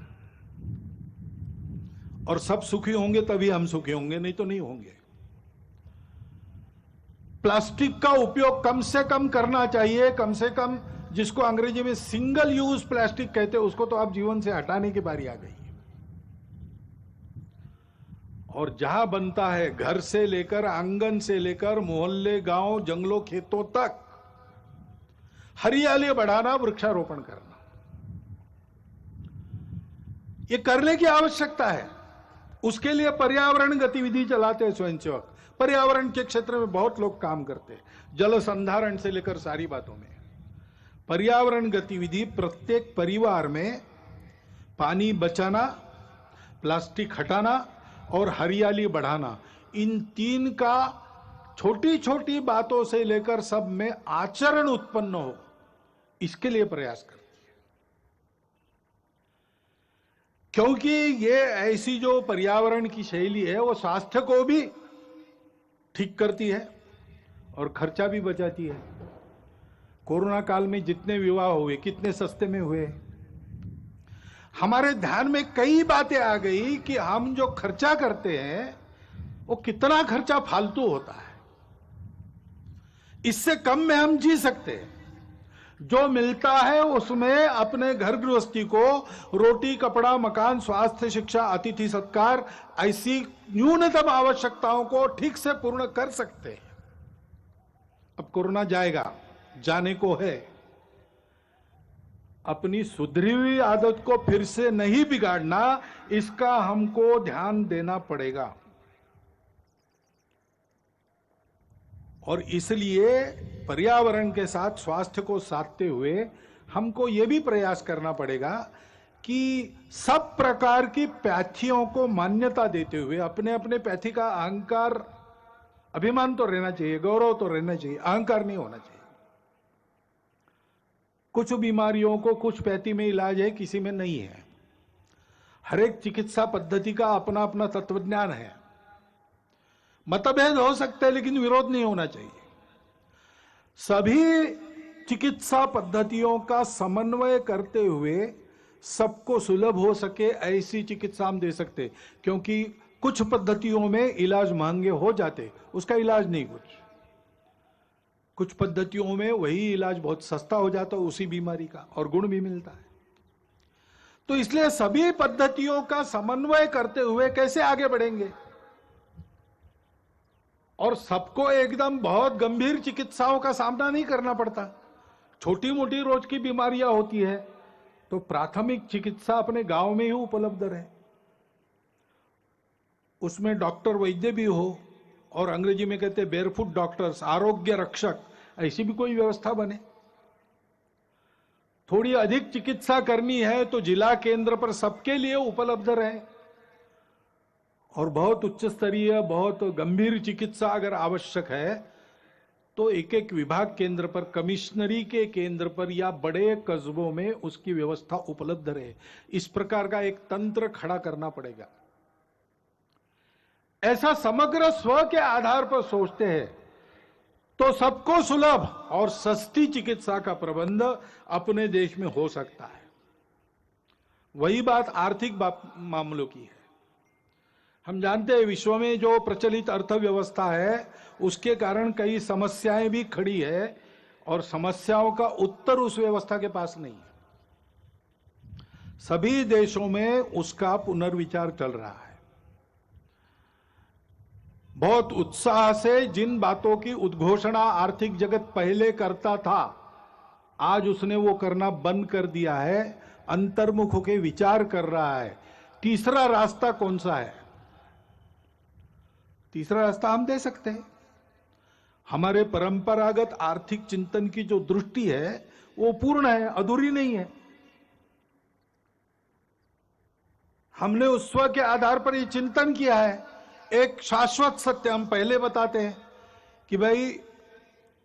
और सब सुखी होंगे तभी हम सुखी होंगे, नहीं तो नहीं होंगे। प्लास्टिक का उपयोग कम से कम करना चाहिए, कम से कम, जिसको अंग्रेजी में सिंगल यूज प्लास्टिक कहते हैं, उसको तो आप जीवन से हटाने की बारी आ गई। और जहां बनता है, घर से लेकर, आंगन से लेकर, मोहल्ले, गांव, जंगलों, खेतों तक हरियाली बढ़ाना, वृक्षारोपण करना, ये करने की आवश्यकता है। उसके लिए पर्यावरण गतिविधि चलाते हैं स्वयंसेवक। पर्यावरण के क्षेत्र में बहुत लोग काम करते हैं, जल संधारण से लेकर सारी बातों में। पर्यावरण गतिविधि प्रत्येक परिवार में पानी बचाना, प्लास्टिक हटाना और हरियाली बढ़ाना, इन तीन का छोटी छोटी बातों से लेकर सब में आचरण उत्पन्न हो, इसके लिए प्रयास करती है। क्योंकि ये ऐसी जो पर्यावरण की शैली है वो स्वास्थ्य को भी ठीक करती है और खर्चा भी बचाती है। कोरोना काल में जितने विवाह हुए कितने सस्ते में हुए। हमारे ध्यान में कई बातें आ गई कि हम जो खर्चा करते हैं वो कितना खर्चा फालतू होता है, इससे कम में हम जी सकते हैं। जो मिलता है उसमें अपने घर गृहस्थी को रोटी, कपड़ा, मकान, स्वास्थ्य, शिक्षा, अतिथि सत्कार, ऐसी न्यूनतम आवश्यकताओं को ठीक से पूर्ण कर सकते हैं। अब कोरोना जाएगा, जाने को है। अपनी सुधरी हुई आदत को फिर से नहीं बिगाड़ना, इसका हमको ध्यान देना पड़ेगा। और इसलिए पर्यावरण के साथ स्वास्थ्य को साधते हुए हमको यह भी प्रयास करना पड़ेगा कि सब प्रकार की पैथियों को मान्यता देते हुए अपने अपने पैथी का अहंकार, अभिमान तो रहना चाहिए, गौरव तो रहना चाहिए, अहंकार नहीं होना चाहिए। कुछ बीमारियों को कुछ पैथी में इलाज है, किसी में नहीं है। हर एक चिकित्सा पद्धति का अपना अपना तत्वज्ञान है। मतभेद हो सकते हैं लेकिन विरोध नहीं होना चाहिए। सभी चिकित्सा पद्धतियों का समन्वय करते हुए सबको सुलभ हो सके ऐसी चिकित्सा हम दे सकते, क्योंकि कुछ पद्धतियों में इलाज महंगे हो जाते, उसका इलाज नहीं कुछ पद्धतियों में वही इलाज बहुत सस्ता हो जाता उसी बीमारी का, और गुण भी मिलता है। तो इसलिए सभी पद्धतियों का समन्वय करते हुए कैसे आगे बढ़ेंगे, और सबको एकदम बहुत गंभीर चिकित्साओं का सामना नहीं करना पड़ता। छोटी मोटी रोज की बीमारियां होती है तो प्राथमिक चिकित्सा अपने गांव में ही उपलब्ध रहे, उसमें डॉक्टर वैद्य भी हो, और अंग्रेजी में कहते हैं बेयरफुट डॉक्टर्स, आरोग्य रक्षक, ऐसी भी कोई व्यवस्था बने। थोड़ी अधिक चिकित्सा करनी है तो जिला केंद्र पर सबके लिए उपलब्ध रहे, और बहुत उच्च स्तरीय बहुत गंभीर चिकित्सा अगर आवश्यक है तो एक एक विभाग केंद्र पर, कमिश्नरी के केंद्र पर या बड़े कस्बों में उसकी व्यवस्था उपलब्ध रहे। इस प्रकार का एक तंत्र खड़ा करना पड़ेगा। ऐसा समग्र स्व के आधार पर सोचते हैं तो सबको सुलभ और सस्ती चिकित्सा का प्रबंध अपने देश में हो सकता है। वही बात आर्थिक मामलों की है। हम जानते हैं विश्व में जो प्रचलित अर्थव्यवस्था है उसके कारण कई समस्याएं भी खड़ी है, और समस्याओं का उत्तर उस व्यवस्था के पास नहीं है। सभी देशों में उसका पुनर्विचार चल रहा है। बहुत उत्साह से जिन बातों की उद्घोषणा आर्थिक जगत पहले करता था, आज उसने वो करना बंद कर दिया है, अंतर्मुख होकर विचार कर रहा है। तीसरा रास्ता कौन सा है? तीसरा रास्ता हम दे सकते हैं। हमारे परंपरागत आर्थिक चिंतन की जो दृष्टि है वो पूर्ण है, अधूरी नहीं है। हमने उस स्व के आधार पर ये चिंतन किया है। एक शाश्वत सत्य हम पहले बताते हैं कि भाई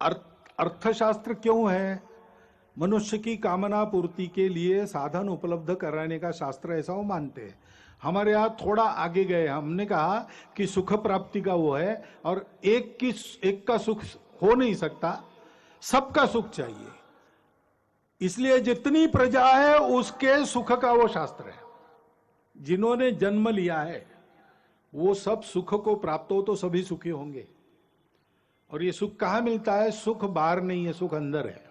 अर्थशास्त्र क्यों है? मनुष्य की कामना पूर्ति के लिए साधन उपलब्ध कराने का शास्त्र, ऐसा वो मानते हैं। हमारे यहाँ थोड़ा आगे गए, हमने कहा कि सुख प्राप्ति का वो है, और एक का सुख हो नहीं सकता, सबका सुख चाहिए। इसलिए जितनी प्रजा है उसके सुख का वो शास्त्र है। जिन्होंने जन्म लिया है वो सब सुख को प्राप्त हो तो सभी सुखी होंगे। और ये सुख कहां मिलता है? सुख बाहर नहीं है, सुख अंदर है।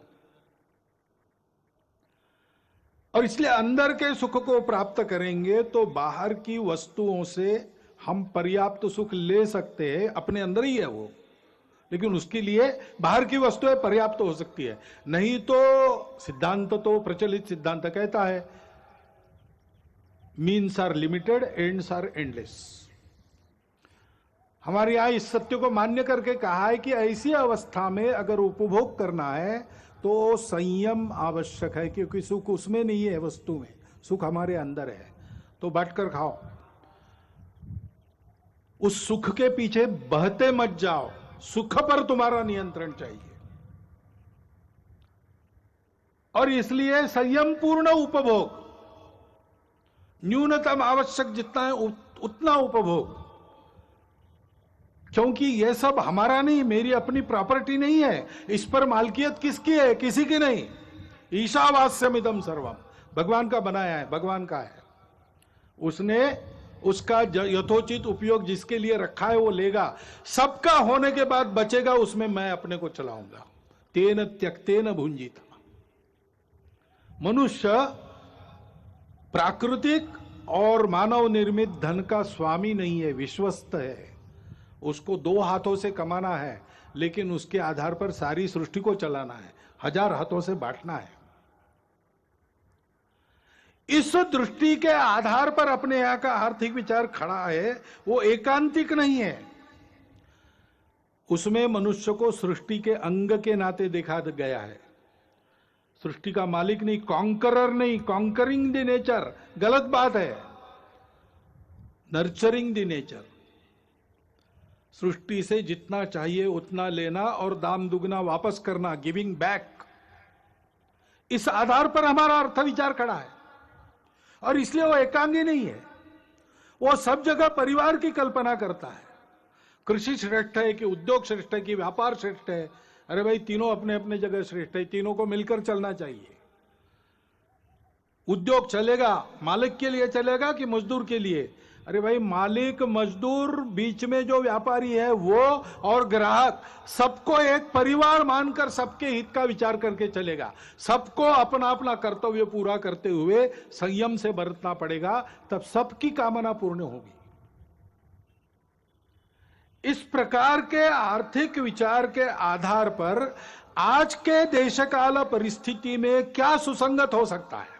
और इसलिए अंदर के सुख को प्राप्त करेंगे तो बाहर की वस्तुओं से हम पर्याप्त सुख ले सकते हैं, अपने अंदर ही है वो। लेकिन उसके लिए बाहर की वस्तुएं पर्याप्त हो सकती है, नहीं तो सिद्धांत तो प्रचलित सिद्धांत कहता है means are limited, ends are endless. हमारे यहां इस सत्य को मान्य करके कहा है कि ऐसी अवस्था में अगर उपभोग करना है तो संयम आवश्यक है, क्योंकि सुख उसमें नहीं है, वस्तु में सुख हमारे अंदर है। तो बांटकर खाओ, उस सुख के पीछे बहते मत जाओ, सुख पर तुम्हारा नियंत्रण चाहिए। और इसलिए संयम पूर्ण उपभोग, न्यूनतम आवश्यक जितना है उतना उपभोग, क्योंकि यह सब हमारा नहीं, मेरी अपनी प्रॉपर्टी नहीं है। इस पर मालकियत किसकी है? किसी की नहीं। ईशावास्यमिदं सर्वम, भगवान का बनाया है, भगवान का है। उसने उसका यथोचित उपयोग जिसके लिए रखा है वो लेगा। सबका होने के बाद बचेगा, उसमें मैं अपने को चलाऊंगा। तेन त्यक्तेन भुंजित। मनुष्य प्राकृतिक और मानव निर्मित धन का स्वामी नहीं है, विश्वस्त है। उसको दो हाथों से कमाना है, लेकिन उसके आधार पर सारी सृष्टि को चलाना है, 1000 हाथों से बांटना है। इस दृष्टि के आधार पर अपने यहां का आर्थिक विचार खड़ा है, वो एकांतिक नहीं है। उसमें मनुष्य को सृष्टि के अंग के नाते देखा गया है, सृष्टि का मालिक नहीं, कॉन्करर नहीं, कॉन्करिंग द नेचर गलत बात है, नर्चरिंग द नेचर। सृष्टि से जितना चाहिए उतना लेना और दाम दुगना वापस करना, गिविंग बैक। इस आधार पर हमारा अर्थ विचार खड़ा है, और इसलिए वो एकांगी नहीं है। वो सब जगह परिवार की कल्पना करता है। कृषि श्रेष्ठ है कि उद्योग श्रेष्ठ है कि व्यापार श्रेष्ठ है? अरे भाई, तीनों अपने अपने जगह श्रेष्ठ है, तीनों को मिलकर चलना चाहिए। उद्योग चलेगा मालिक के लिए चलेगा कि मजदूर के लिए? अरे भाई, मालिक मजदूर बीच में जो व्यापारी है वो और ग्राहक, सबको एक परिवार मानकर सबके हित का विचार करके चलेगा। सबको अपना अपना कर्तव्य पूरा करते हुए संयम से बरतना पड़ेगा, तब सबकी कामना पूर्ण होगी। इस प्रकार के आर्थिक विचार के आधार पर आज के देशकाल परिस्थिति में क्या सुसंगत हो सकता है?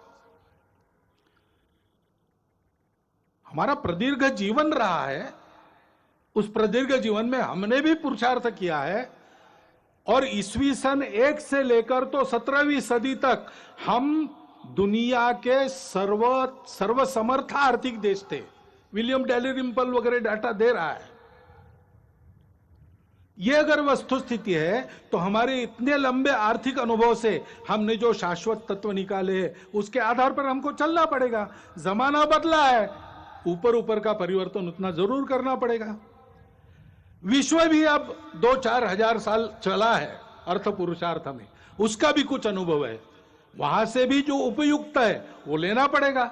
हमारा प्रदीर्घ जीवन रहा है, उस प्रदीर्घ जीवन में हमने भी पुरुषार्थ किया है, और ईस्वी सन 1 से लेकर तो 17वीं सदी तक हम दुनिया के सर्वसमर्थ आर्थिक देश थे। विलियम डैलिरिम्पल वगैरह डाटा दे रहा है। यह अगर वस्तु स्थिति है तो हमारे इतने लंबे आर्थिक अनुभव से हमने जो शाश्वत तत्व निकाले हैं उसके आधार पर हमको चलना पड़ेगा। जमाना बदला है, ऊपर ऊपर का परिवर्तन उतना जरूर करना पड़ेगा। विश्व भी अब 2-4 हजार साल चला है अर्थ पुरुषार्थ में, उसका भी कुछ अनुभव है, वहां से भी जो उपयुक्त है वो लेना पड़ेगा।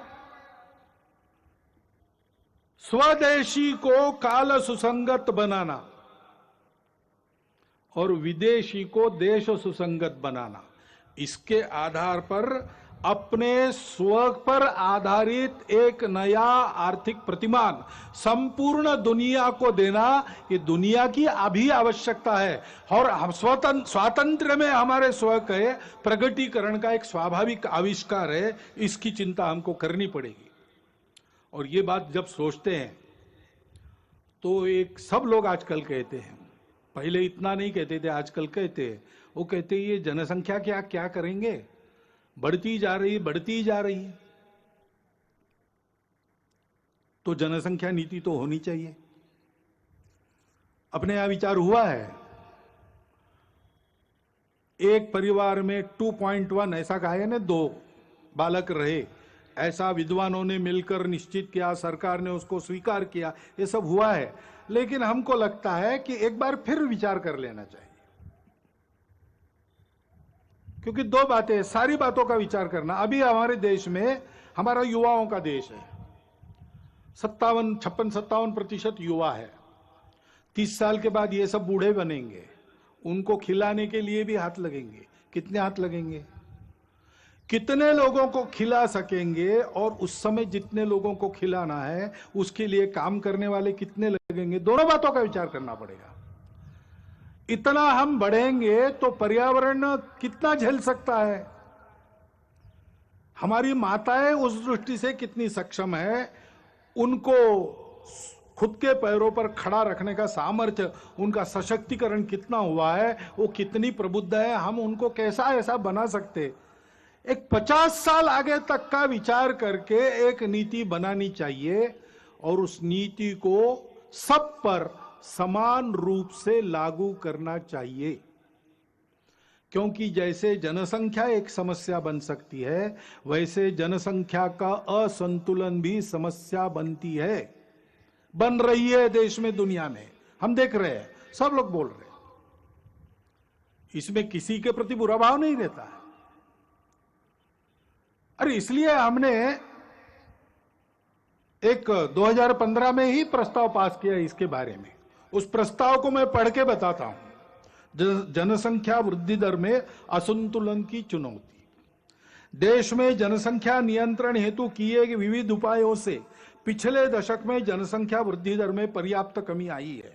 स्वदेशी को काल सुसंगत बनाना और विदेशी को देश सुसंगत बनाना, इसके आधार पर अपने स्व पर आधारित एक नया आर्थिक प्रतिमान संपूर्ण दुनिया को देना, ये दुनिया की अभी आवश्यकता है। और हम स्वातंत्र्य में हमारे स्व के प्रगटीकरण का एक स्वाभाविक आविष्कार है, इसकी चिंता हमको करनी पड़ेगी। और ये बात जब सोचते हैं तो एक सब लोग आजकल कहते हैं, पहले इतना नहीं कहते थे, आजकल कहते हैं, वो कहते हैं ये जनसंख्या क्या क्या करेंगे, बढ़ती जा रही है। तो जनसंख्या नीति तो होनी चाहिए। अपने यहां विचार हुआ है, एक परिवार में 2.1 ऐसा कहा है ना, 2 बालक रहे, ऐसा विद्वानों ने मिलकर निश्चित किया, सरकार ने उसको स्वीकार किया, ये सब हुआ है। लेकिन हमको लगता है कि एक बार फिर विचार कर लेना चाहिए, क्योंकि 2 बातें, सारी बातों का विचार करना। अभी हमारे देश में, हमारा युवाओं का देश है, 56-57% युवा है। 30 साल के बाद ये सब बूढ़े बनेंगे, उनको खिलाने के लिए भी हाथ लगेंगे। कितने हाथ लगेंगे? कितने लोगों को खिला सकेंगे, और उस समय जितने लोगों को खिलाना है उसके लिए काम करने वाले कितने लगेंगे? दोनों बातों का विचार करना पड़ेगा। इतना हम बढ़ेंगे तो पर्यावरण कितना झेल सकता है? हमारी माताएं उस दृष्टि से कितनी सक्षम है, उनको खुद के पैरों पर खड़ा रखने का सामर्थ्य, उनका सशक्तिकरण कितना हुआ है, वो कितनी प्रबुद्ध है, हम उनको कैसा ऐसा बना सकते। एक 50 साल आगे तक का विचार करके एक नीति बनानी चाहिए, और उस नीति को सब पर समान रूप से लागू करना चाहिए। क्योंकि जैसे जनसंख्या एक समस्या बन सकती है, वैसे जनसंख्या का असंतुलन भी समस्या बनती है, बन रही है देश में, दुनिया में हम देख रहे हैं, सब लोग बोल रहे हैं। इसमें किसी के प्रति बुरा भाव नहीं रहता है। अरे इसलिए हमने एक 2015 में ही प्रस्ताव पास किया इसके बारे में। उस प्रस्ताव को मैं पढ़ के बताता हूं। जनसंख्या वृद्धि दर में असंतुलन की चुनौती। देश में जनसंख्या नियंत्रण हेतु किए गए विविध उपायों से पिछले दशक में जनसंख्या वृद्धि दर में पर्याप्त कमी आई है,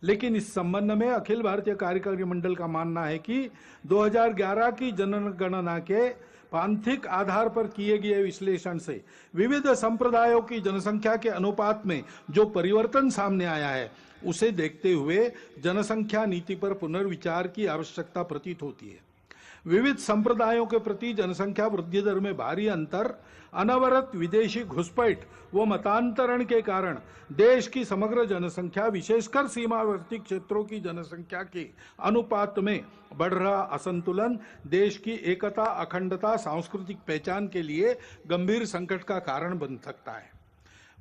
लेकिन इस संबंध में अखिल भारतीय कार्यकारी मंडल का मानना है कि 2011 की जनगणना के पांथिक आधार पर किए गए विश्लेषण से विविध संप्रदायों की जनसंख्या के अनुपात में जो परिवर्तन सामने आया है, उसे देखते हुए जनसंख्या नीति पर पुनर्विचार की आवश्यकता प्रतीत होती है। विविध संप्रदायों के प्रति जनसंख्या वृद्धि दर में भारी अंतर, अनवरत विदेशी घुसपैठ व मतांतरण के कारण देश की समग्र जनसंख्या, विशेषकर सीमावर्ती क्षेत्रों की जनसंख्या के अनुपात में बढ़ रहा असंतुलन देश की एकता, अखंडता, सांस्कृतिक पहचान के लिए गंभीर संकट का कारण बन सकता है।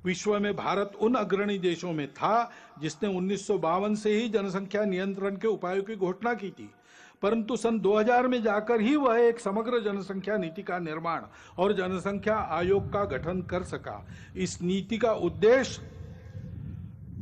विश्व में भारत उन अग्रणी देशों में था जिसने 1952 से ही जनसंख्या नियंत्रण के उपायों की घोषणा की थी, परंतु सन 2000 में जाकर ही वह एक समग्र जनसंख्या नीति का निर्माण और जनसंख्या आयोग का गठन कर सका। इस नीति का उद्देश्य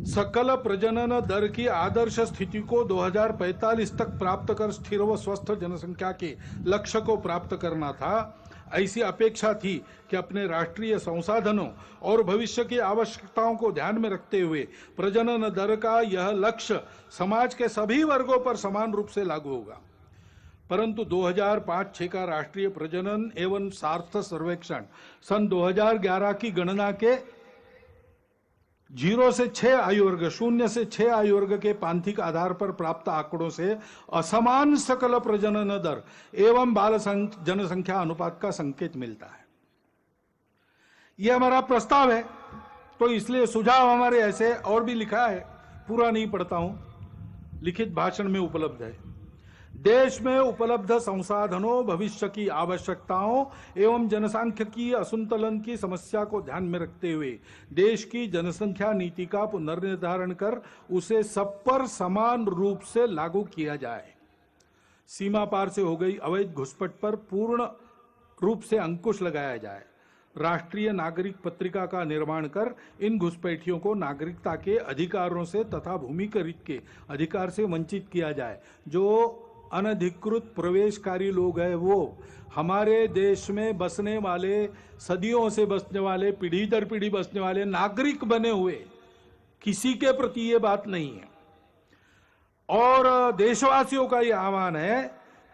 सकल प्रजनन दर की आदर्श स्थिति को 2045 तक प्राप्त कर स्थिर व स्वस्थ जनसंख्या के लक्ष्य को प्राप्त करना था। ऐसी अपेक्षा थी कि अपने राष्ट्रीय संसाधनों और भविष्य की आवश्यकताओं को ध्यान में रखते हुए प्रजनन दर का यह लक्ष्य समाज के सभी वर्गों पर समान रूप से लागू होगा। परंतु 2005-6 का राष्ट्रीय प्रजनन एवं सार्थ सर्वेक्षण सन 2011 की गणना के 0 से 6 आयु वर्ग, 0 से 6 आयु वर्ग के पांथिक आधार पर प्राप्त आंकड़ों से असमान सकल प्रजनन दर एवं बाल जनसंख्या अनुपात का संकेत मिलता है। यह हमारा प्रस्ताव है, तो इसलिए सुझाव हमारे ऐसे और भी लिखा है, पूरा नहीं पढ़ता हूं, लिखित भाषण में उपलब्ध है। देश में उपलब्ध संसाधनों, भविष्य की आवश्यकताओं एवं जनसांख्यिकीय असंतुलन की समस्या को ध्यान में रखते हुए देश की जनसंख्या नीति का पुनर्निर्धारण कर उसे सब पर समान रूप से लागू किया जाए। सीमा पार से हो गई अवैध घुसपैठ पर पूर्ण रूप से अंकुश लगाया जाए। राष्ट्रीय नागरिक पत्रिका का निर्माण कर इन घुसपैठियों को नागरिकता के अधिकारों से तथा भूमिकरित के अधिकार से वंचित किया जाए। जो अनधिकृत प्रवेशकारी लोग हैं, वो हमारे देश में बसने वाले, सदियों से बसने वाले, पीढ़ी दर पीढ़ी बसने वाले नागरिक बने हुए, किसी के प्रति ये बात नहीं है। और देशवासियों का ये आह्वान है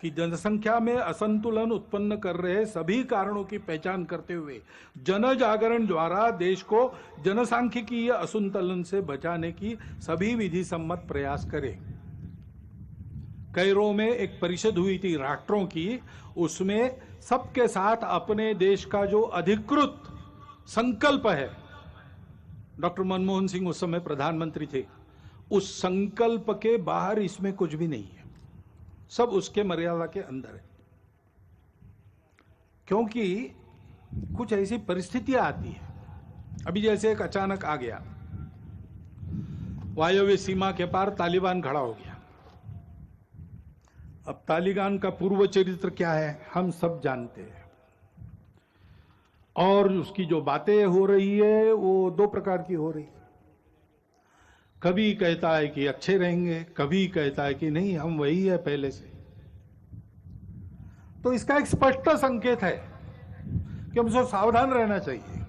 कि जनसंख्या में असंतुलन उत्पन्न कर रहे सभी कारणों की पहचान करते हुए जन जागरण द्वारा देश को जनसांख्यिकीय असंतुलन से बचाने की सभी विधि सम्मत प्रयास करें। कैरो में एक परिषद हुई थी राष्ट्रों की, उसमें सबके साथ अपने देश का जो अधिकृत संकल्प है, डॉक्टर मनमोहन सिंह उस समय प्रधानमंत्री थे, उस संकल्प के बाहर इसमें कुछ भी नहीं है, सब उसके मर्यादा के अंदर है। क्योंकि कुछ ऐसी परिस्थितियां आती है, अभी जैसे एक अचानक आ गया, वायव्य सीमा के पार तालिबान खड़ा हो गया। अब तालिबान का पूर्व चरित्र क्या है हम सब जानते हैं, और उसकी जो बातें हो रही है वो दो प्रकार की हो रही है। कभी कहता है कि अच्छे रहेंगे, कभी कहता है कि नहीं हम वही है पहले से। तो इसका एक स्पष्ट संकेत है कि हमसे सावधान रहना चाहिए।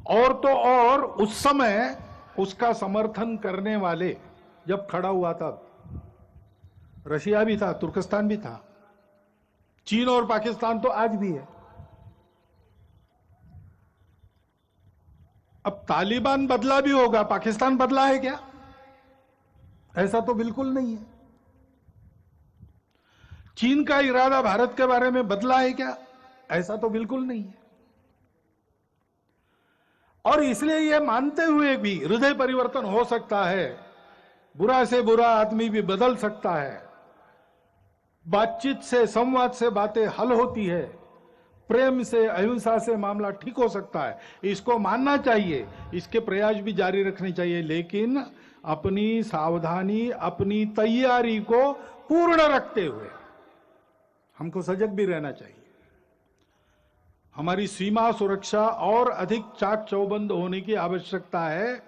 और तो और उस समय उसका समर्थन करने वाले जब खड़ा हुआ था, रशिया भी था, तुर्कस्तान भी था, चीन और पाकिस्तान तो आज भी है। अब तालिबान बदला भी होगा, पाकिस्तान बदला है क्या? ऐसा तो बिल्कुल नहीं है। चीन का इरादा भारत के बारे में बदला है क्या? ऐसा तो बिल्कुल नहीं है। और इसलिए यह मानते हुए भी हृदय परिवर्तन हो सकता है, बुरा से बुरा आदमी भी बदल सकता है, बातचीत से, संवाद से बातें हल होती है, प्रेम से, अहिंसा से मामला ठीक हो सकता है, इसको मानना चाहिए, इसके प्रयास भी जारी रखने चाहिए, लेकिन अपनी सावधानी, अपनी तैयारी को पूर्ण रखते हुए हमको सजग भी रहना चाहिए। हमारी सीमा सुरक्षा और अधिक चाक चौबंद होने की आवश्यकता है।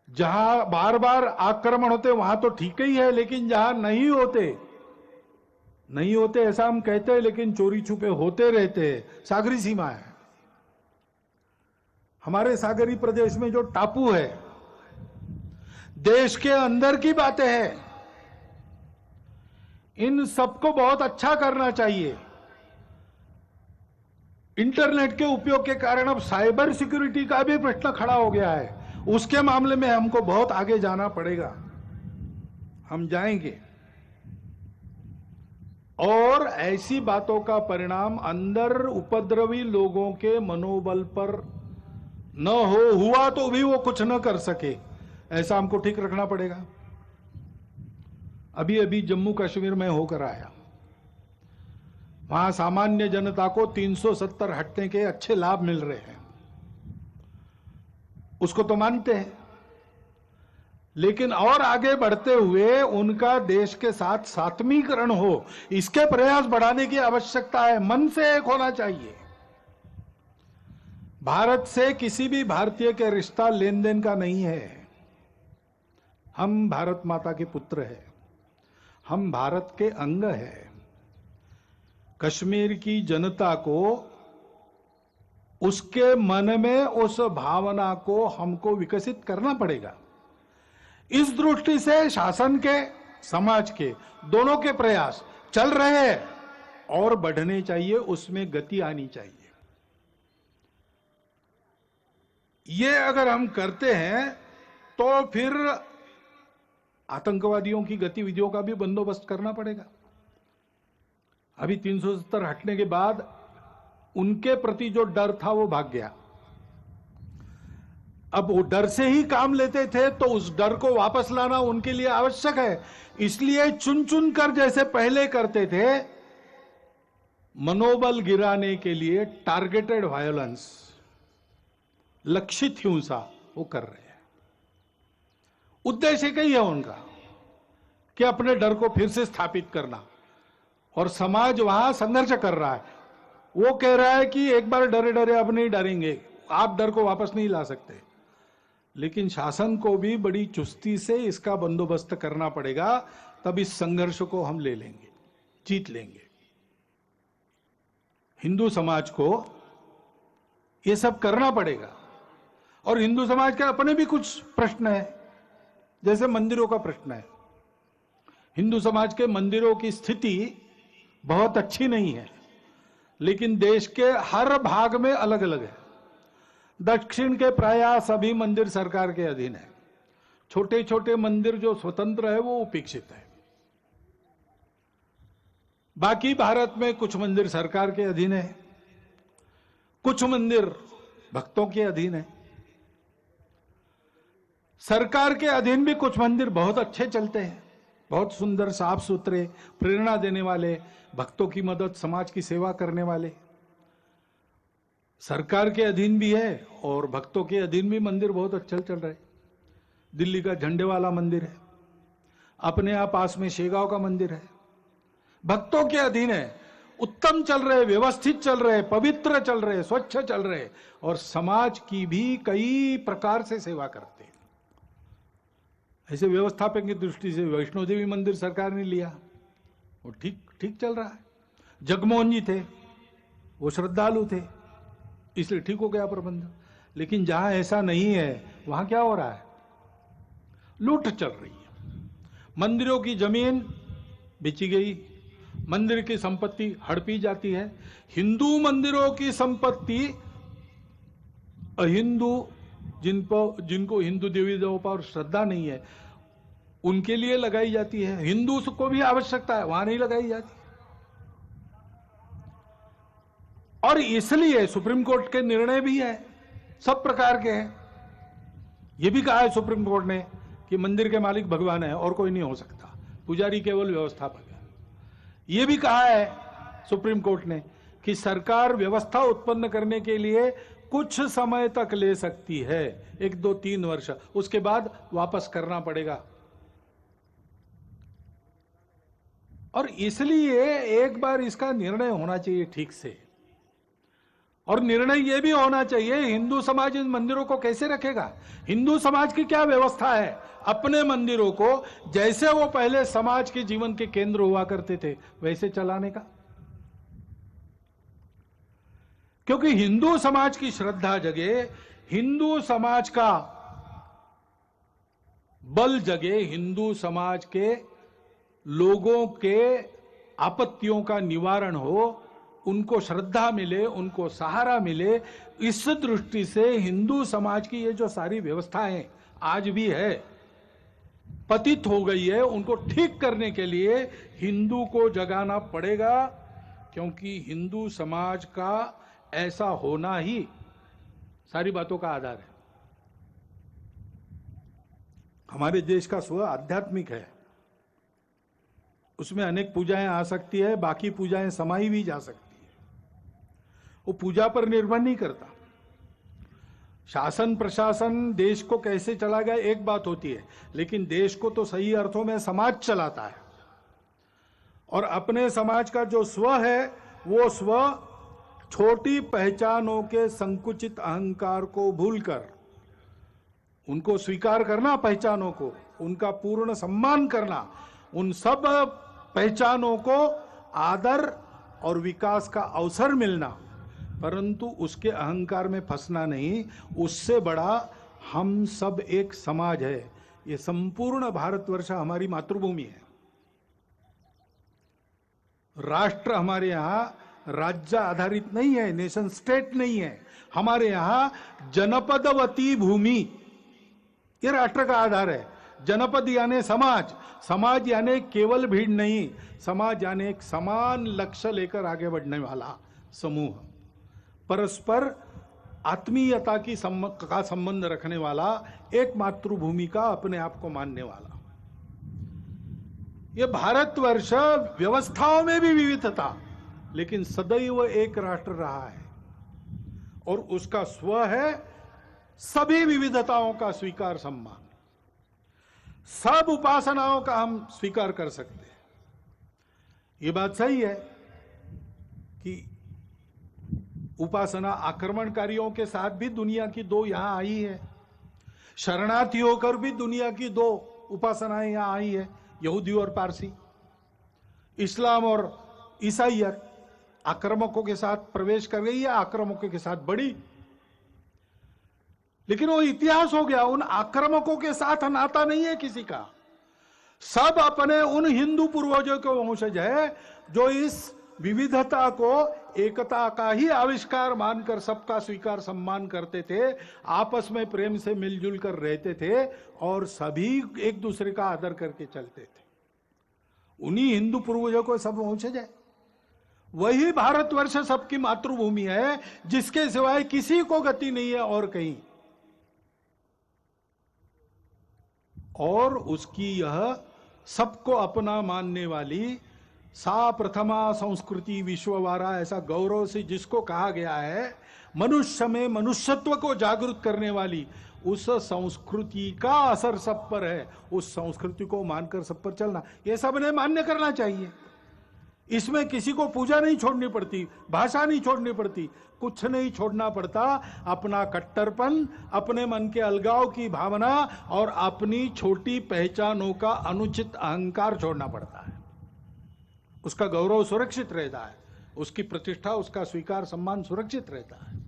जहां बार बार आक्रमण होते वहां तो ठीक ही है, लेकिन जहां नहीं होते ऐसा हम कहते हैं, लेकिन चोरी छुपे होते रहते हैं, सागरी सीमा है। हमारे सागरी प्रदेश में जो टापू है, देश के अंदर की बातें हैं, इन सबको बहुत अच्छा करना चाहिए। इंटरनेट के उपयोग के कारण अब साइबर सिक्योरिटी का भी प्रश्न खड़ा हो गया है। उसके मामले में हमको बहुत आगे जाना पड़ेगा, हम जाएंगे। और ऐसी बातों का परिणाम अंदर उपद्रवी लोगों के मनोबल पर न हुआ तो भी वो कुछ न कर सके, ऐसा हमको ठीक रखना पड़ेगा। अभी अभी जम्मू कश्मीर में होकर आया, वहां सामान्य जनता को 370 हटने के अच्छे लाभ मिल रहे हैं, उसको तो मानते हैं, लेकिन और आगे बढ़ते हुए उनका देश के साथ सात्मीकरण हो, इसके प्रयास बढ़ाने की आवश्यकता है। मन से एक होना चाहिए। भारत से किसी भी भारतीय के रिश्ता लेन देन का नहीं है। हम भारत माता के पुत्र हैं, हम भारत के अंग हैं। कश्मीर की जनता को, उसके मन में उस भावना को हमको विकसित करना पड़ेगा। इस दृष्टि से शासन के, समाज के, दोनों के प्रयास चल रहे हैं और बढ़ने चाहिए, उसमें गति आनी चाहिए। ये अगर हम करते हैं तो फिर आतंकवादियों की गतिविधियों का भी बंदोबस्त करना पड़ेगा। अभी 370 हटने के बाद उनके प्रति जो डर था वो भाग गया। अब वो डर से ही काम लेते थे, तो उस डर को वापस लाना उनके लिए आवश्यक है। इसलिए चुन चुन कर जैसे पहले करते थे, मनोबल गिराने के लिए टारगेटेड वायलेंस, लक्षित हिंसा वो कर रहे हैं। उद्देश्य कई है उनका कि अपने डर को फिर से स्थापित करना, और समाज वहां संघर्ष कर रहा है। वो कह रहा है कि एक बार डरे डरे अब नहीं डरेंगे, आप डर को वापस नहीं ला सकते। लेकिन शासन को भी बड़ी चुस्ती से इसका बंदोबस्त करना पड़ेगा, तब इस संघर्ष को हम ले लेंगे, जीत लेंगे। हिंदू समाज को ये सब करना पड़ेगा। और हिंदू समाज के अपने भी कुछ प्रश्न है, जैसे मंदिरों का प्रश्न है। हिंदू समाज के मंदिरों की स्थिति बहुत अच्छी नहीं है, लेकिन देश के हर भाग में अलग अलग है। दक्षिण के प्राय सभी मंदिर सरकार के अधीन है। छोटे छोटे मंदिर जो स्वतंत्र है वो उपेक्षित है। बाकी भारत में कुछ मंदिर सरकार के अधीन है, कुछ मंदिर भक्तों के अधीन है। सरकार के अधीन भी कुछ मंदिर बहुत अच्छे चलते हैं, बहुत सुंदर, साफ सुथरे, प्रेरणा देने वाले, भक्तों की मदद, समाज की सेवा करने वाले। सरकार के अधीन भी है और भक्तों के अधीन भी मंदिर बहुत अच्छे चल रहे। दिल्ली का झंडे वाला मंदिर है, अपने आप पास में शेगांव का मंदिर है, भक्तों के अधीन है, उत्तम चल रहे, व्यवस्थित चल रहे, पवित्र चल रहे, स्वच्छ चल रहे, और समाज की भी कई प्रकार से सेवा करते हैं। ऐसे व्यवस्थापक की दृष्टि से वैष्णो देवी मंदिर सरकार ने लिया, वो ठीक ठीक चल रहा है। जगमोहन जी थे, वो श्रद्धालु थे, इसलिए ठीक हो गया प्रबंध। लेकिन जहां ऐसा नहीं है, वहां क्या हो रहा है? लूट चल रही है। मंदिरों की जमीन बेची गई, मंदिर की संपत्ति हड़पी जाती है। हिंदू मंदिरों की संपत्ति अहिंदू, जिनको हिंदू देवी देवों पर श्रद्धा नहीं है, उनके लिए लगाई जाती है। हिंदू को भी आवश्यकता है, वहां नहीं लगाई जाती। और इसलिए सुप्रीम कोर्ट के निर्णय भी है, सब प्रकार के हैं। यह भी कहा है सुप्रीम कोर्ट ने कि मंदिर के मालिक भगवान है और कोई नहीं हो सकता, पुजारी केवल व्यवस्थापक है। यह भी कहा है सुप्रीम कोर्ट ने कि सरकार व्यवस्था उत्पन्न करने के लिए कुछ समय तक ले सकती है, 1, 2, 3 वर्ष, उसके बाद वापस करना पड़ेगा। और इसलिए एक बार इसका निर्णय होना चाहिए ठीक से। और निर्णय यह भी होना चाहिए, हिंदू समाज इन मंदिरों को कैसे रखेगा, हिंदू समाज की क्या व्यवस्था है अपने मंदिरों को जैसे वो पहले समाज के जीवन के केंद्र हुआ करते थे वैसे चलाने का। क्योंकि हिंदू समाज की श्रद्धा जगे, हिंदू समाज का बल जगे, हिंदू समाज के लोगों के आपत्तियों का निवारण हो, उनको श्रद्धा मिले, उनको सहारा मिले। इस दृष्टि से हिंदू समाज की ये जो सारी व्यवस्थाएं आज भी है, पतित हो गई है, उनको ठीक करने के लिए हिंदू को जगाना पड़ेगा, क्योंकि हिंदू समाज का ऐसा होना ही सारी बातों का आधार है। हमारे देश का स्व आध्यात्मिक है, उसमें अनेक पूजाएं आ सकती है, बाकी पूजाएं समाई भी जा सकती है, वो पूजा पर निर्भर नहीं करता। शासन प्रशासन देश को कैसे चला गया एक बात होती है, लेकिन देश को तो सही अर्थों में समाज चलाता है। और अपने समाज का जो स्व है, वो स्व छोटी पहचानों के संकुचित अहंकार को भूलकर उनको स्वीकार करना, पहचानों को उनका पूर्ण सम्मान करना, उन सब पहचानों को आदर और विकास का अवसर मिलना, परंतु उसके अहंकार में फंसना नहीं। उससे बड़ा हम सब एक समाज है। ये संपूर्ण भारतवर्ष हमारी मातृभूमि है। राष्ट्र हमारे यहां राज्य आधारित नहीं है, नेशन स्टेट नहीं है। हमारे यहां जनपदवती भूमि, ये राष्ट्र का आधार है। जनपद यानी समाज, समाज यानी केवल भीड़ नहीं, समाज यानी एक समान लक्ष्य लेकर आगे बढ़ने वाला समूह, परस्पर आत्मीयता का संबंध रखने वाला, एक मातृभूमि का अपने आप को मानने वाला। ये भारतवर्ष व्यवस्थाओं में भी विविधता, लेकिन सदैव एक राष्ट्र रहा है, और उसका स्व है सभी विविधताओं का स्वीकार, सम्मान। सब उपासनाओं का हम स्वीकार कर सकते हैं। ये बात सही है कि उपासना आक्रमणकारियों के साथ भी दुनिया की दो यहां आई है, शरणार्थी होकर भी दुनिया की दो उपासनाएं यहां आई है, यहूदी और पारसी, इस्लाम और ईसाइयत। आक्रामकों के साथ प्रवेश कर गई है, आक्रामकों के साथ बढ़ी, लेकिन वो इतिहास हो गया। उन आक्रामकों के साथ नाता नहीं है किसी का। सब अपने उन हिंदू पूर्वजों के वंशज है जो इस विविधता को एकता का ही आविष्कार मानकर सबका स्वीकार सम्मान करते थे, आपस में प्रेम से मिलजुल कर रहते थे और सभी एक दूसरे का आदर करके चलते थे। उन्हीं हिंदू पूर्वजों को सब वंशज है। वही भारतवर्ष सबकी मातृभूमि है, जिसके सिवाय किसी को गति नहीं है और कहीं। और उसकी यह सबको अपना मानने वाली सा प्रथमा संस्कृति विश्ववारा, ऐसा गौरव से जिसको कहा गया है, मनुष्य में मनुष्यत्व को जागृत करने वाली उस संस्कृति का असर सब पर है। उस संस्कृति को मानकर सब पर चलना, ये सबने मान्य करना चाहिए। इसमें किसी को पूजा नहीं छोड़नी पड़ती, भाषा नहीं छोड़नी पड़ती, कुछ नहीं छोड़ना पड़ता। अपना कट्टरपन, अपने मन के अलगाव की भावना और अपनी छोटी पहचानों का अनुचित अहंकार छोड़ना पड़ता है। उसका गौरव सुरक्षित रहता है, उसकी प्रतिष्ठा, उसका स्वीकार सम्मान सुरक्षित रहता है।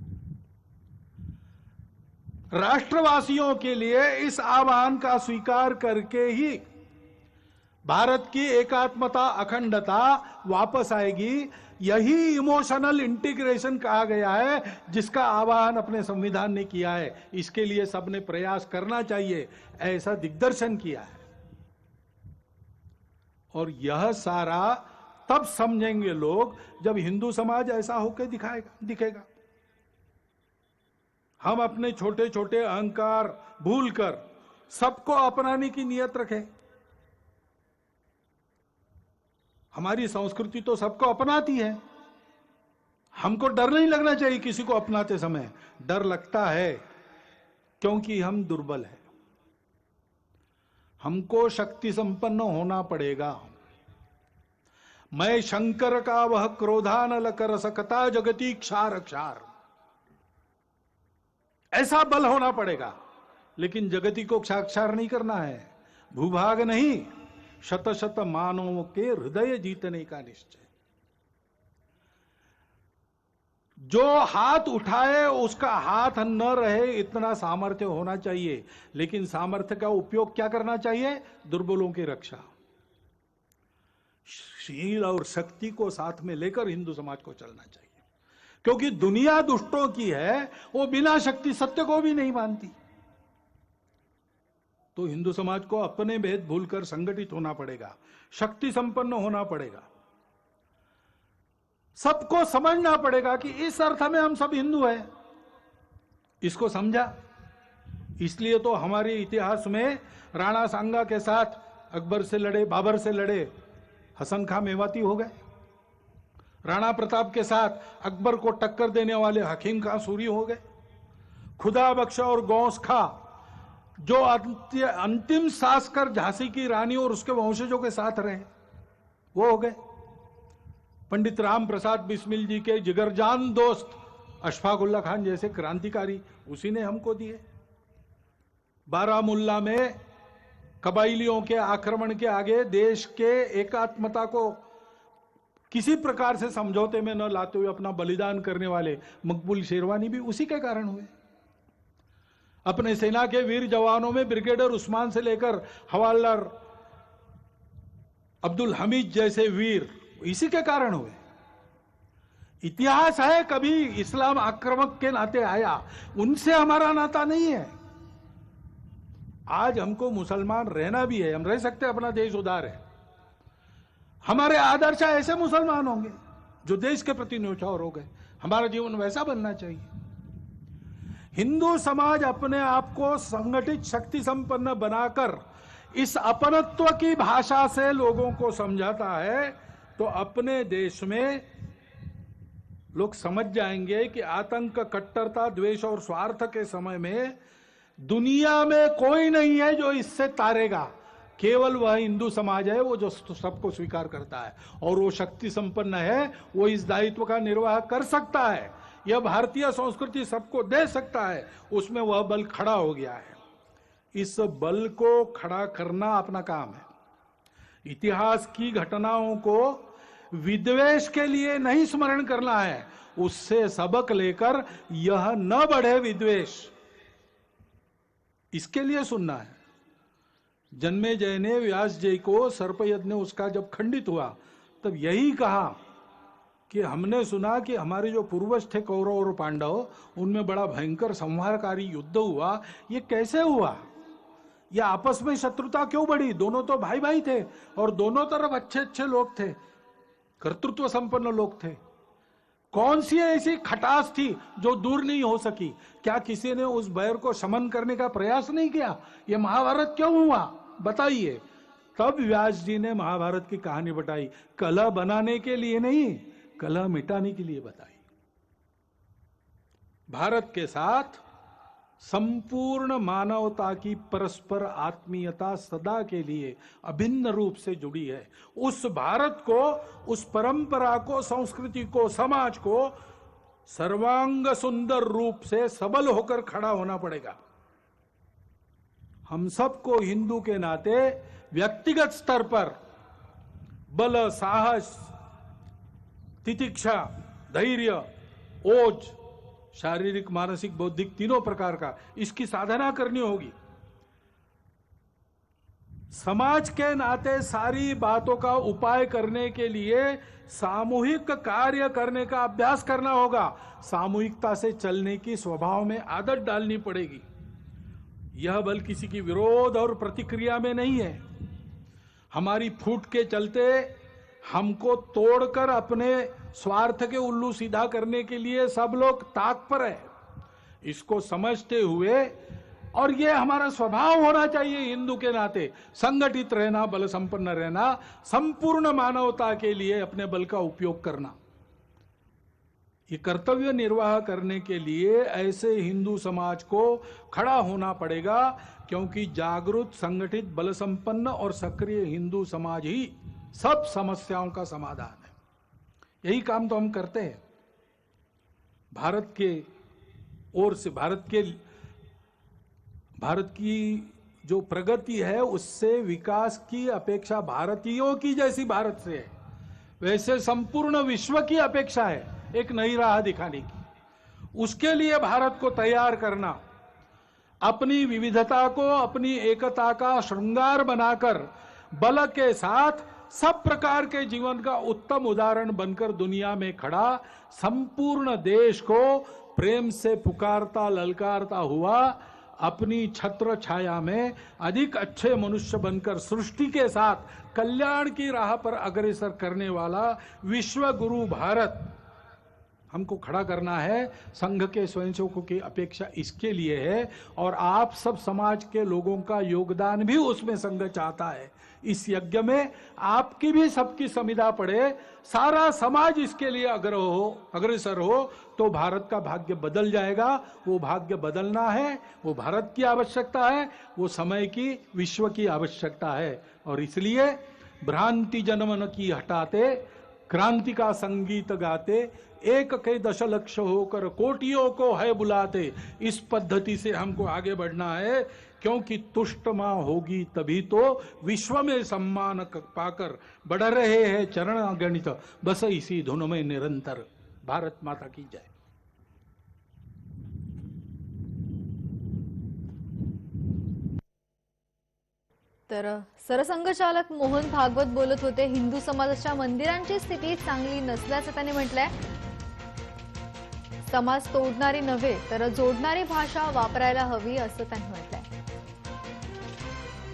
राष्ट्रवासियों के लिए इस आह्वान का स्वीकार करके ही भारत की एकात्मता, अखंडता वापस आएगी। यही इमोशनल इंटीग्रेशन कहा गया है, जिसका आह्वान अपने संविधान ने किया है। इसके लिए सबने प्रयास करना चाहिए, ऐसा दिग्दर्शन किया है। और यह सारा तब समझेंगे लोग जब हिंदू समाज ऐसा होकर दिखेगा। हम अपने छोटे छोटे अहंकार भूलकर सबको अपनाने की नियत रखें। हमारी संस्कृति तो सबको अपनाती है, हमको डर नहीं लगना चाहिए किसी को अपनाते समय। डर लगता है क्योंकि हम दुर्बल हैं। हमको शक्ति संपन्न होना पड़ेगा। मैं शंकर का वह क्रोधानल कर सकता जगती क्षार क्षार, ऐसा बल होना पड़ेगा। लेकिन जगती को क्षार नहीं करना है, भूभाग नहीं, शत शत मानवों के हृदय जीतने का निश्चय। जो हाथ उठाए उसका हाथ न रहे, इतना सामर्थ्य होना चाहिए। लेकिन सामर्थ्य का उपयोग क्या करना चाहिए? दुर्बलों की रक्षा। शील और शक्ति को साथ में लेकर हिंदू समाज को चलना चाहिए, क्योंकि दुनिया दुष्टों की है, वो बिना शक्ति सत्य को भी नहीं मानती। तो हिंदू समाज को अपने भेद भूलकर संगठित होना पड़ेगा, शक्ति संपन्न होना पड़ेगा, सबको समझना पड़ेगा कि इस अर्थ में हम सब हिंदू हैं। इसको समझा, इसलिए तो हमारे इतिहास में राणा सांगा के साथ अकबर से लड़े, बाबर से लड़े, हसन खां मेवाती हो गए। राणा प्रताप के साथ अकबर को टक्कर देने वाले हकीम खां सूरी हो गए। खुदा बख्शा और गौस खां जो अंतिम सांस कर झांसी की रानी और उसके वंशजों के साथ रहे, वो हो गए। पंडित राम प्रसाद बिस्मिल जी के जिगरजान दोस्त अशफाक उल्ला खान जैसे क्रांतिकारी उसी ने हमको दिए। बारामुल्ला में कबाइलियों के आक्रमण के आगे देश के एकात्मता को किसी प्रकार से समझौते में न लाते हुए अपना बलिदान करने वाले मकबूल शेरवानी भी उसी के कारण हुए। अपने सेना के वीर जवानों में ब्रिगेडियर उस्मान से लेकर हवालदार अब्दुल हमीद जैसे वीर इसी के कारण हुए। इतिहास है, कभी इस्लाम आक्रमक के नाते आया, उनसे हमारा नाता नहीं है। आज हमको मुसलमान रहना भी है, हम रह सकते हैं, अपना देश उदार है। हमारे आदर्श ऐसे मुसलमान होंगे जो देश के प्रति न्यौछावर हो गए। हमारा जीवन वैसा बनना चाहिए। हिंदू समाज अपने आप को संगठित शक्ति संपन्न बनाकर इस अपनत्व की भाषा से लोगों को समझाता है, तो अपने देश में लोग समझ जाएंगे कि आतंक, कट्टरता, द्वेष और स्वार्थ के समय में दुनिया में कोई नहीं है जो इससे तारेगा। केवल वह हिंदू समाज है वो जो सबको स्वीकार करता है, और वो शक्ति संपन्न है, वो इस दायित्व का निर्वाह कर सकता है। यह भारतीय संस्कृति सबको दे सकता है, उसमें वह बल खड़ा हो गया है। इस बल को खड़ा करना अपना काम है। इतिहास की घटनाओं को विद्वेष के लिए नहीं स्मरण करना है, उससे सबक लेकर यह न बढ़े विद्वेष, इसके लिए सुनना है। जन्मेजय ने व्यास जी को, सर्पयज्ञ उसका जब खंडित हुआ, तब यही कहा कि हमने सुना कि हमारे जो पूर्वज थे कौरव और पांडव, उनमें बड़ा भयंकर संहारकारी युद्ध हुआ। ये कैसे हुआ? ये आपस में शत्रुता क्यों बढ़ी? दोनों तो भाई भाई थे और दोनों तरफ अच्छे अच्छे लोग थे, कर्तृत्व संपन्न लोग थे। कौन सी ऐसी खटास थी जो दूर नहीं हो सकी? क्या किसी ने उस बैर को शमन करने का प्रयास नहीं किया? ये महाभारत क्यों हुआ, बताइए। तब व्यास जी ने महाभारत की कहानी बताई, कलह बनाने के लिए नहीं, कलह मिटाने के लिए बताई। भारत के साथ संपूर्ण मानवता की परस्पर आत्मीयता सदा के लिए अभिन्न रूप से जुड़ी है। उस भारत को, उस परंपरा को, संस्कृति को, समाज को सर्वांग सुंदर रूप से सबल होकर खड़ा होना पड़ेगा। हम सबको हिंदू के नाते व्यक्तिगत स्तर पर बल, साहस, तितिक्षा, धैर्य, ओज, शारीरिक, मानसिक, बौद्धिक, तीनों प्रकार का, इसकी साधना करनी होगी। समाज के नाते सारी बातों का उपाय करने के लिए सामूहिक कार्य करने का अभ्यास करना होगा। सामूहिकता से चलने की स्वभाव में आदत डालनी पड़ेगी। यह बल किसी की विरोध और प्रतिक्रिया में नहीं है। हमारी फूट के चलते हमको तोड़कर अपने स्वार्थ के उल्लू सीधा करने के लिए सब लोग ताक पर है। इसको समझते हुए, और ये हमारा स्वभाव होना चाहिए हिंदू के नाते, संगठित रहना, बल संपन्न रहना, संपूर्ण मानवता के लिए अपने बल का उपयोग करना। ये कर्तव्य निर्वाह करने के लिए ऐसे हिंदू समाज को खड़ा होना पड़ेगा, क्योंकि जागरूक, संगठित, बल संपन्न और सक्रिय हिंदू समाज ही सब समस्याओं का समाधान है। यही काम तो हम करते हैं। भारत के ओर से, भारत की जो प्रगति है उससे विकास की अपेक्षा भारतीयों की जैसी भारत से है, वैसे संपूर्ण विश्व की अपेक्षा है एक नई राह दिखाने की। उसके लिए भारत को तैयार करना, अपनी विविधता को अपनी एकता का श्रृंगार बनाकर बल के साथ सब प्रकार के जीवन का उत्तम उदाहरण बनकर दुनिया में खड़ा, संपूर्ण देश को प्रेम से पुकारता ललकारता हुआ, अपनी छत्र छाया में अधिक अच्छे मनुष्य बनकर सृष्टि के साथ कल्याण की राह पर अग्रसर करने वाला विश्व गुरु भारत हमको खड़ा करना है। संघ के स्वयंसेवकों की अपेक्षा इसके लिए है, और आप सब समाज के लोगों का योगदान भी उसमें संघ चाहता है। इस यज्ञ में आपकी भी सबकी संविदा पड़े, सारा समाज इसके लिए अग्रसर हो तो भारत का भाग्य बदल जाएगा। वो भाग्य बदलना है, वो भारत की आवश्यकता है, वो समय की, विश्व की आवश्यकता है। और इसलिए भ्रांति जनमन की हटाते, क्रांति का संगीत गाते, एक के दशलक्ष होकर कोटियों को है बुलाते, इस पद्धति से हमको आगे बढ़ना है। क्योंकि तुष्ट मां होगी तभी तो विश्व में सम्मान पाकर बढ़ रहे हैं चरण गणित, बस इसी धुन में निरंतर। भारत माता की जय। तर सरसंघचालक मोहन भागवत बोलत होते। हिंदू समाजाच्या मंदिरांची स्थिती चांगली नसल्याचं त्यांनी म्हटलंय। समाज तोडणारी नव्हे तर जोडणारी भाषा वापरायला हवी असं त्यांनी म्हटलंय।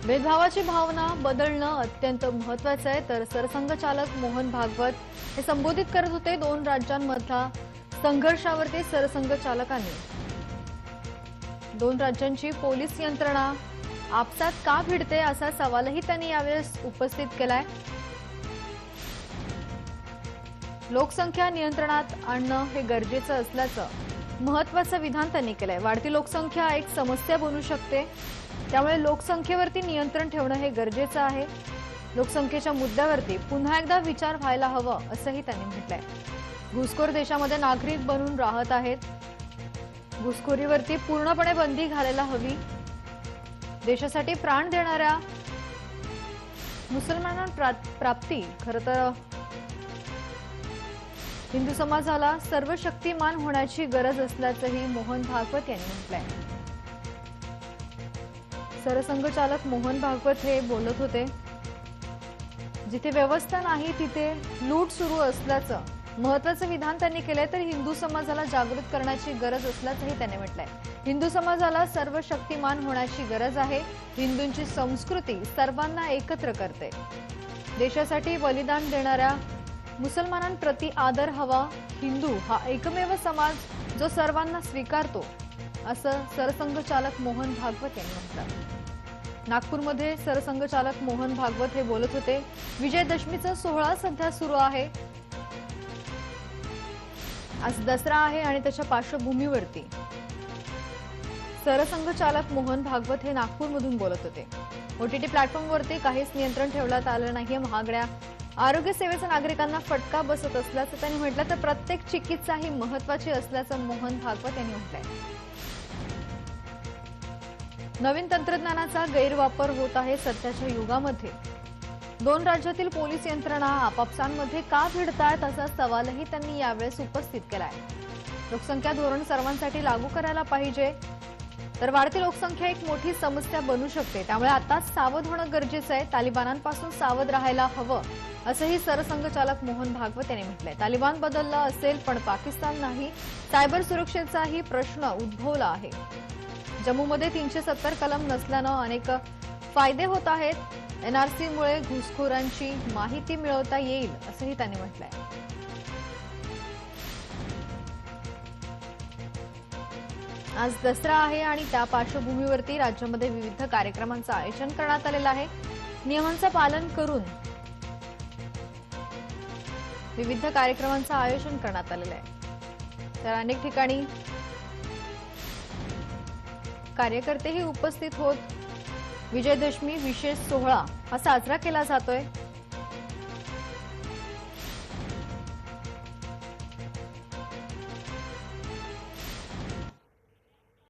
भेदभावाची भावना बदलणं अत्यंत महत्त्वाचं आहे, तर सरसंघचालक मोहन भागवत हे संबोधित करत होते। दोन राज्यांमधला संघर्षावरती सरसंघचालकांनी दोन राज्यांची पोलीस यंत्रणा आपसात का भिडते असा सवालही त्यांनी यावेळेस उपस्थित केलाय। लोकसंख्या नियंत्रणात आणणं हे गरजेचं असल्याचं महत्त्वाचं विधान त्यांनी केलंय। वाढती लोकसंख्या एक समस्या बनू शकते, त्यामुळे लोकसंख्येवरती नियंत्रण ठेवणं हे गरजेचं आहे। लोकसंख्येच्या मुद्द्यावरती पुन्हा एकदा विचार व्हायला हवं असंही त्यांनी म्हटलंय। घुसखोर देशामध्ये नागरिक बनून राहत आहेत, घुसखोरीवरती पूर्णपणे बंदी घालायला हवी। देशासाठी प्राण देणाऱ्या मुसलमानांना प्राप्ती खरं तर हिंदू समाजाला सर्वशक्तिमान होण्याची गरज असल्याचंही मोहन भागवत यांनी म्हटलंय। सरसंघचालक मोहन भागवत हे बोलत होते। जिथे व्यवस्था नाही तिथे लूट सुरू असल्याचं महत्त्वाचं विधान त्यांनी केलंय, तर हिंदू समाजाला जागृत करण्याची गरज असल्याचंही त्यांनी म्हटलंय। हिंदू समाजाला सर्वशक्तिमान होण्याची गरज आहे। हिंदूंची संस्कृती सर्वांना एकत्र करते। देशासाठी बलिदान देणाऱ्या मुसलमानांप्रती आदर हवा। हिंदू हा एकमेव समाज जो सर्वांना स्वीकारतो असं सरसंघचालक मोहन भागवत यांनी म्हटलं। नागपूरमध्ये सरसंघचालक मोहन भागवत हे बोलत होते। विजयदशमीचा सोहळा सध्या सुरू आहे। आज दसरा आहे आणि त्याच्या पार्श्वभूमीवरती सरसंघचालक मोहन भागवत हे नागपूरमधून बोलत होते। ओटीटी प्लॅटफॉर्मवरती काहीच नियंत्रण ठेवण्यात आलं नाहीये। महागड्या आरोग्य सेवेचा नागरिकांना फटका बसत असल्याचं त्यांनी म्हटलं, तर प्रत्येक चिकित्सा ही महत्त्वाची असल्याचं मोहन भागवत यांनी म्हटलंय। नवीन तंत्रज्ञानाचा गैरवापर होत आहे सध्याच्या युगामध्ये। दोन राज्यातील पोलीस यंत्रणा आपापसांमध्ये का भिडतायत असा सवालही त्यांनी यावेळेस उपस्थित केलाय। लोकसंख्या धोरण सर्वांसाठी लागू करायला पाहिजे, तर वाढती लोकसंख्या एक मोठी समस्या बनू शकते, त्यामुळे आताच सावध होणं गरजेचं आहे। तालिबानांपासून सावध राहायला हवं असंही सरसंघचालक मोहन भागवत यांनी म्हटलंय। तालिबान बदललं असेल पण पाकिस्तान नाही। सायबर सुरक्षेचाही प्रश्न उद्भवला आहे। जम्मूमध्ये 370 कलम नसल्यानं अनेक फायदे होत आहेत। एनआरसीमुळे घुसखोरांची माहिती मिळवता येईल असंही त्यांनी म्हटलंय। आज दसरा आहे आणि त्या पार्श्वभूमीवरती राज्यामध्ये विविध कार्यक्रमांचं आयोजन करण्यात आलेलं आहे। नियमांचं पालन करून विविध कार्यक्रमांचं आयोजन करण्यात आलेलं आहे। तर अनेक ठिकाणी कार्यकर्तेही उपस्थित होत विजयदशमी विशेष सोहळा हा साजरा केला जातोय।